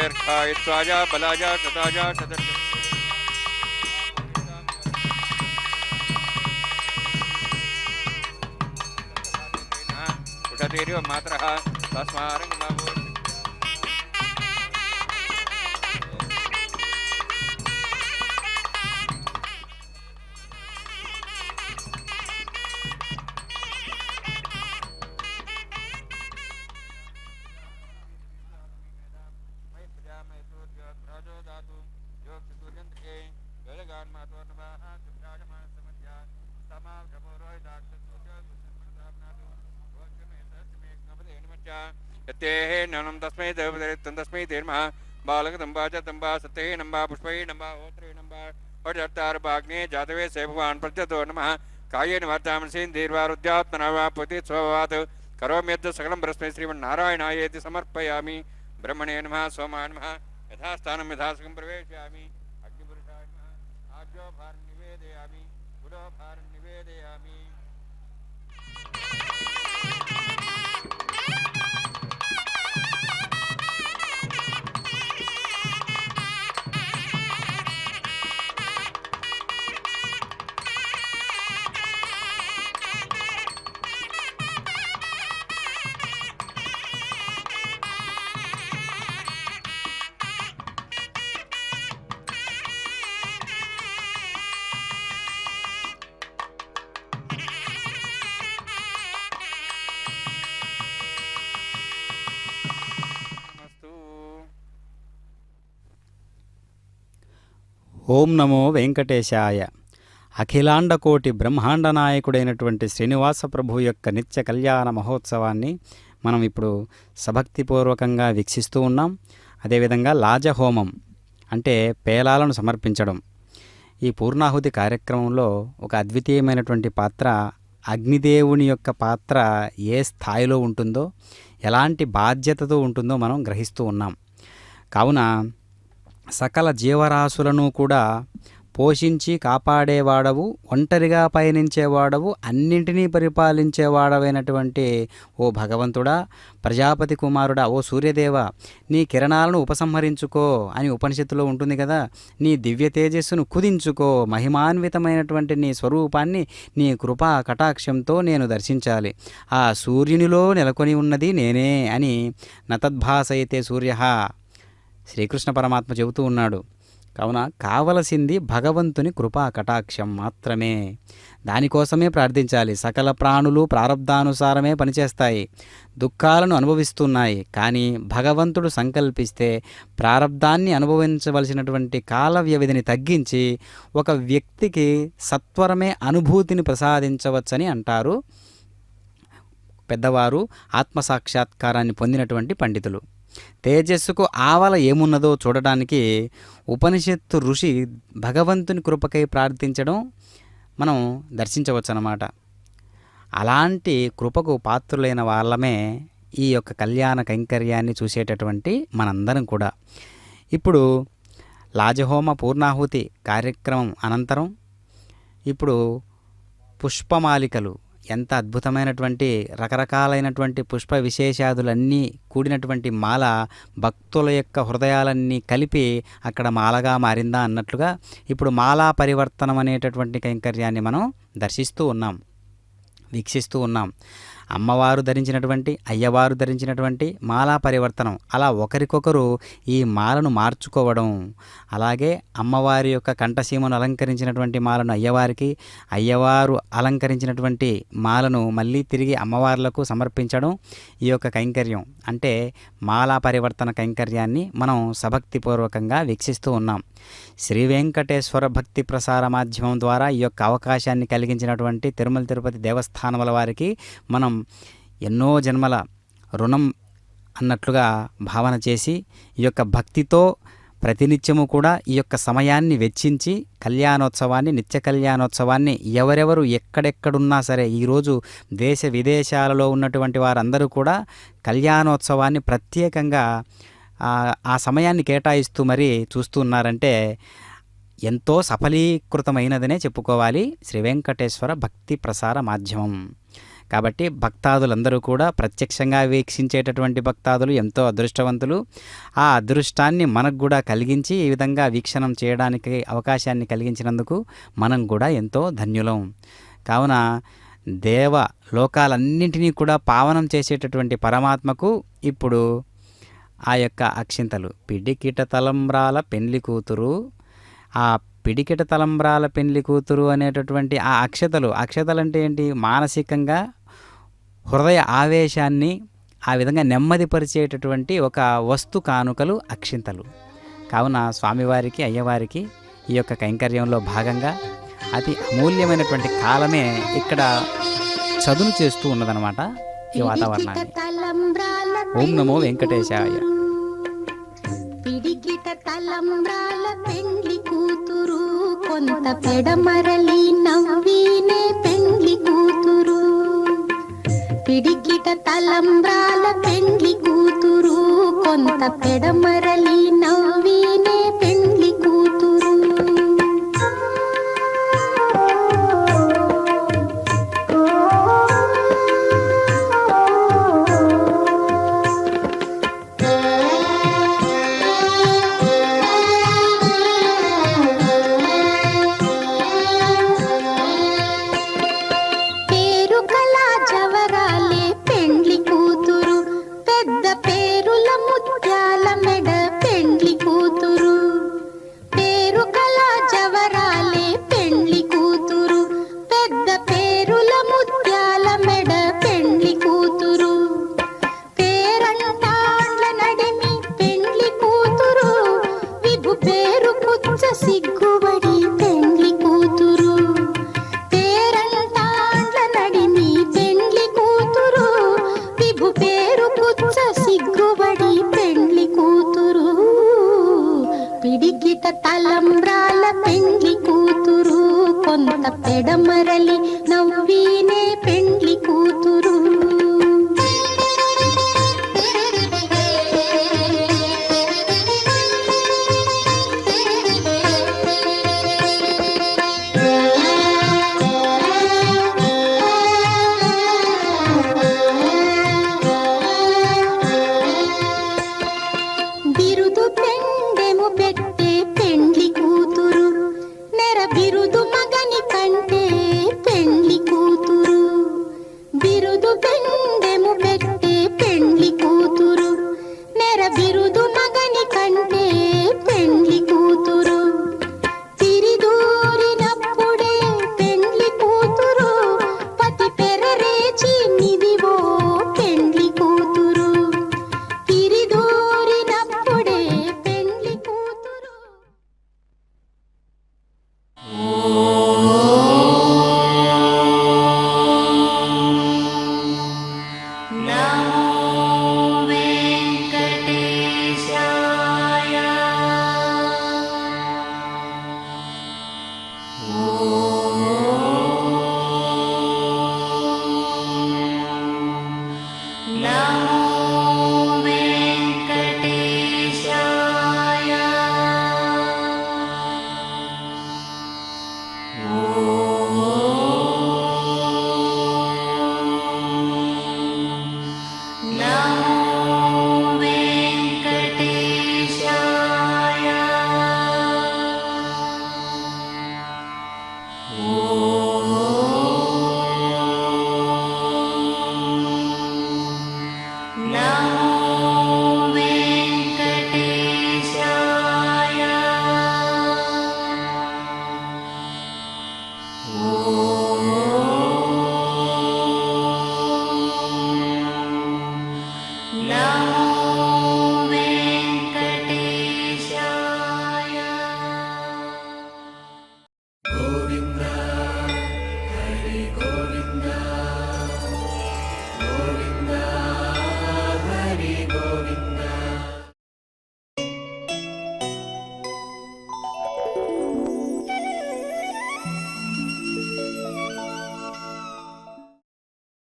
దీర్ఘాయుత్వాయ బలాయ సదాయ సదర్శ ఉషతీర్వ మాత్రః తస్మారంగమావో ననం తస్మై దేవదరిత్తం తస్మై తీర్మః బాలకదంబా చ దంబా సతే నంబా పుష్పై నంబా హోత్రే నంబా వడర్తారపాగ్నే జాతవే సే భగవాన్ ప్రత్యతో నమః కాయేన వార్తామసేన్ దీర్వారుద్యాత్మనవా పుతి స్వవాత్ కరోమ్యద్ద సకలం బ్రహ్మై శ్రీమన్నారాయణాయేతి సమర్పయామి బ్రహ్మణే నమః సోమాయ నమః యథాస్థానం యథాసుఖం ప్రవేశయామి అగ్నిపురుషాయ నమః ఆజ్ఞో భారం నివేదయామి గుడో భారం నివేదయామి. ఓం నమో వెంకటేశాయ. అఖిలాండకోటి బ్రహ్మాండ నాయకుడైనటువంటి శ్రీనివాస ప్రభు యొక్క నిత్య కళ్యాణ మహోత్సవాన్ని మనం ఇప్పుడు సభక్తిపూర్వకంగా వీక్షిస్తూ ఉన్నాం. అదేవిధంగా లాజహోమం అంటే పేలాలను సమర్పించడం. ఈ పూర్ణాహుతి కార్యక్రమంలో ఒక అద్వితీయమైనటువంటి పాత్ర అగ్నిదేవుని యొక్క పాత్ర ఏ స్థాయిలో ఉంటుందో, ఎలాంటి బాధ్యతతో ఉంటుందో మనం గ్రహిస్తూ ఉన్నాం. కావున సకల జీవరాశులను కూడా పోషించి కాపాడేవాడవు, ఒంటరిగా పయనించేవాడవు, అన్నింటినీ పరిపాలించేవాడవైనటువంటి ఓ భగవంతుడా, ప్రజాపతి కుమారుడా, ఓ సూర్యదేవ, నీ కిరణాలను ఉపసంహరించుకో అని ఉపనిషత్తులో ఉంటుంది కదా. నీ దివ్య తేజస్సును కుదించుకో, మహిమాన్వితమైనటువంటి నీ స్వరూపాన్ని నీ కృపా కటాక్షంతో నేను దర్శించాలి. ఆ సూర్యునిలో నెలకొని ఉన్నది నేనే అని నతద్భాసయితే సూర్య శ్రీకృష్ణ పరమాత్మ చెబుతూ ఉన్నాడు. కావున కావలసింది భగవంతుని కృపా కటాక్షం మాత్రమే. దానికోసమే ప్రార్థించాలి. సకల ప్రాణులు ప్రారబ్ధానుసారమే పనిచేస్తాయి, దుఃఖాలను అనుభవిస్తున్నాయి. కానీ భగవంతుడు సంకల్పిస్తే ప్రారబ్ధాన్ని అనుభవించవలసినటువంటి కాల వ్యవధిని తగ్గించి ఒక వ్యక్తికి సత్వరమే అనుభూతిని ప్రసాదించవచ్చని అంటారు పెద్దవారు, ఆత్మసాక్షాత్కారాన్ని పొందినటువంటి పండితులు. తేజస్సుకు ఆవల ఏమున్నదో చూడడానికి ఉపనిషత్తు ఋషి భగవంతుని కృపకై ప్రార్థించడం మనం దర్శించవచ్చు అన్నమాట. అలాంటి కృపకు పాత్రులైన వాళ్ళమే ఈ యొక్క కళ్యాణ కైంకర్యాన్ని చూసేటటువంటి మనందరం కూడా. ఇప్పుడు లాజహోమ పూర్ణాహుతి కార్యక్రమం అనంతరం ఇప్పుడు పుష్పమాలికలు, ఎంత అద్భుతమైనటువంటి రకరకాలైనటువంటి పుష్ప విశేషాదులన్నీ కూడినటువంటి మాల భక్తుల యొక్క హృదయాలన్నీ కలిపి అక్కడ మాలగా మారిందా అన్నట్లుగా ఇప్పుడు మాలా పరివర్తనం అనేటటువంటి కైంకర్యాన్ని మనం దర్శిస్తూ ఉన్నాం, వీక్షిస్తూ ఉన్నాం. అమ్మవారు ధరించినటువంటి, అయ్యవారు ధరించినటువంటి మాలా పరివర్తనం, అలా ఒకరికొకరు ఈ మాలను మార్చుకోవడం. అలాగే అమ్మవారి యొక్క కంఠసీమను అలంకరించినటువంటి మాలను అయ్యవారికి, అయ్యవారు అలంకరించినటువంటి మాలను మళ్ళీ తిరిగి అమ్మవార్లకు సమర్పించడం ఈ యొక్క కైంకర్యం. అంటే మాలా పరివర్తన కైంకర్యాన్ని మనం సభక్తిపూర్వకంగా వీక్షిస్తూ ఉన్నాం. శ్రీ వెంకటేశ్వర భక్తి ప్రసార మాధ్యమం ద్వారా ఈ యొక్క అవకాశాన్ని కలిగించినటువంటి తిరుమల తిరుపతి దేవస్థానముల వారికి మనం ఎన్నో జన్మల రుణం అన్నట్లుగా భావన చేసి ఈ యొక్క భక్తితో ప్రతినిత్యము కూడా ఈ యొక్క సమయాన్ని వెచ్చించి కళ్యాణోత్సవాన్ని, నిత్య కళ్యాణోత్సవాన్ని ఎవరెవరు ఎక్కడెక్కడున్నా సరే, ఈరోజు దేశ విదేశాలలో ఉన్నటువంటి వారందరూ కూడా కళ్యాణోత్సవాన్ని ప్రత్యేకంగా ఆ సమయాన్ని కేటాయిస్తూ మరీ చూస్తున్నారంటే ఎంతో సఫలీకృతమైనదనే చెప్పుకోవాలి శ్రీ వెంకటేశ్వర భక్తి ప్రసార మాధ్యమం. కాబట్టి భక్తాదులందరూ కూడా ప్రత్యక్షంగా వీక్షించేటటువంటి భక్తాదులు ఎంతో అదృష్టవంతులు. ఆ అదృష్టాన్ని మనకు కూడా కలిగించి ఈ విధంగా వీక్షణం చేయడానికి అవకాశాన్ని కలిగించినందుకు మనం కూడా ఎంతో ధన్యులం. కావున దేవ లోకాలన్నింటినీ కూడా పావనం చేసేటటువంటి పరమాత్మకు ఇప్పుడు ఆ యొక్క అక్షింతలు, పిడికిట తలంబ్రాల పెండ్లి కూతురు, ఆ పిడికిట తలంబ్రాల పెండ్లి కూతురు అనేటటువంటి ఆ అక్షతలు అంటే ఏంటి? మానసికంగా హృదయ ఆవేశాన్ని ఆ విధంగా నెమ్మదిపరిచేటటువంటి ఒక వస్తు కానుకలు అక్షింతలు. కావున స్వామివారికి అయ్యవారికి ఈ యొక్క కైంకర్యంలో భాగంగా అతి అమూల్యమైనటువంటి కాలమే ఇక్కడ చదును చేస్తూ ఉన్నదనమాట ఈ వాతావరణాన్ని. ఓం నమో వెంకటేశాయ. పిడికిట తలంబ్రాల పెండ్లి కూతురు, కొంత పెడమరలి నవ్వినే పెండ్లి కూతురు. పిడికిట తలంబ్రాల పెండ్లి కూతురు, కొంత పెడమరలి నవ్వినే పెండ్లి కూతురు. పేరు కళా జవరాలే పెండ్లి కూతురు, పెద్ద పేరుల ముత్యాల మెడ పెండ్లి కూతురు. పేరు కళా జవరాలే పెండ్లి కూతురు, పెద్ద పేరుల ముత్యాల మెడ పెండ్లి కూతురు. పేరంటాండ్ల నడిమి పెండ్లి కూతురు, విభు పేరు పుచ్చ సిగ్గుబడి పెండ్లి కూతురు. పేరంటాండ్ల నడిమి పెండ్లి కూతురు, విభు పేరు పుచ్చ సిగ్గుబడి పెండ్లి కూతురు. పిడికిట తలంబ్రాల పెండ్లి కూతురు, కొంత పెడమరలి నవ్వినే పెండ్లి కూతురు. బిరుదు పెండెము పెట్టే పెండ్లి కూతురు, నెర బిరుదు మగని కంటే పెండ్లి కూతురు. బిరుదు పెండెము పెట్టే పెండ్లి కూతురు, నెర బిరుదు మగని కంటే పెండ్లి కూతురు. తిరిదూరినప్పుడే పెండ్లి కూతురు, పతి పెరరేచి నిదివో పెండ్లి కూతురు. తిరిదూరినప్పుడే పెండ్లి కూతురు. ఓ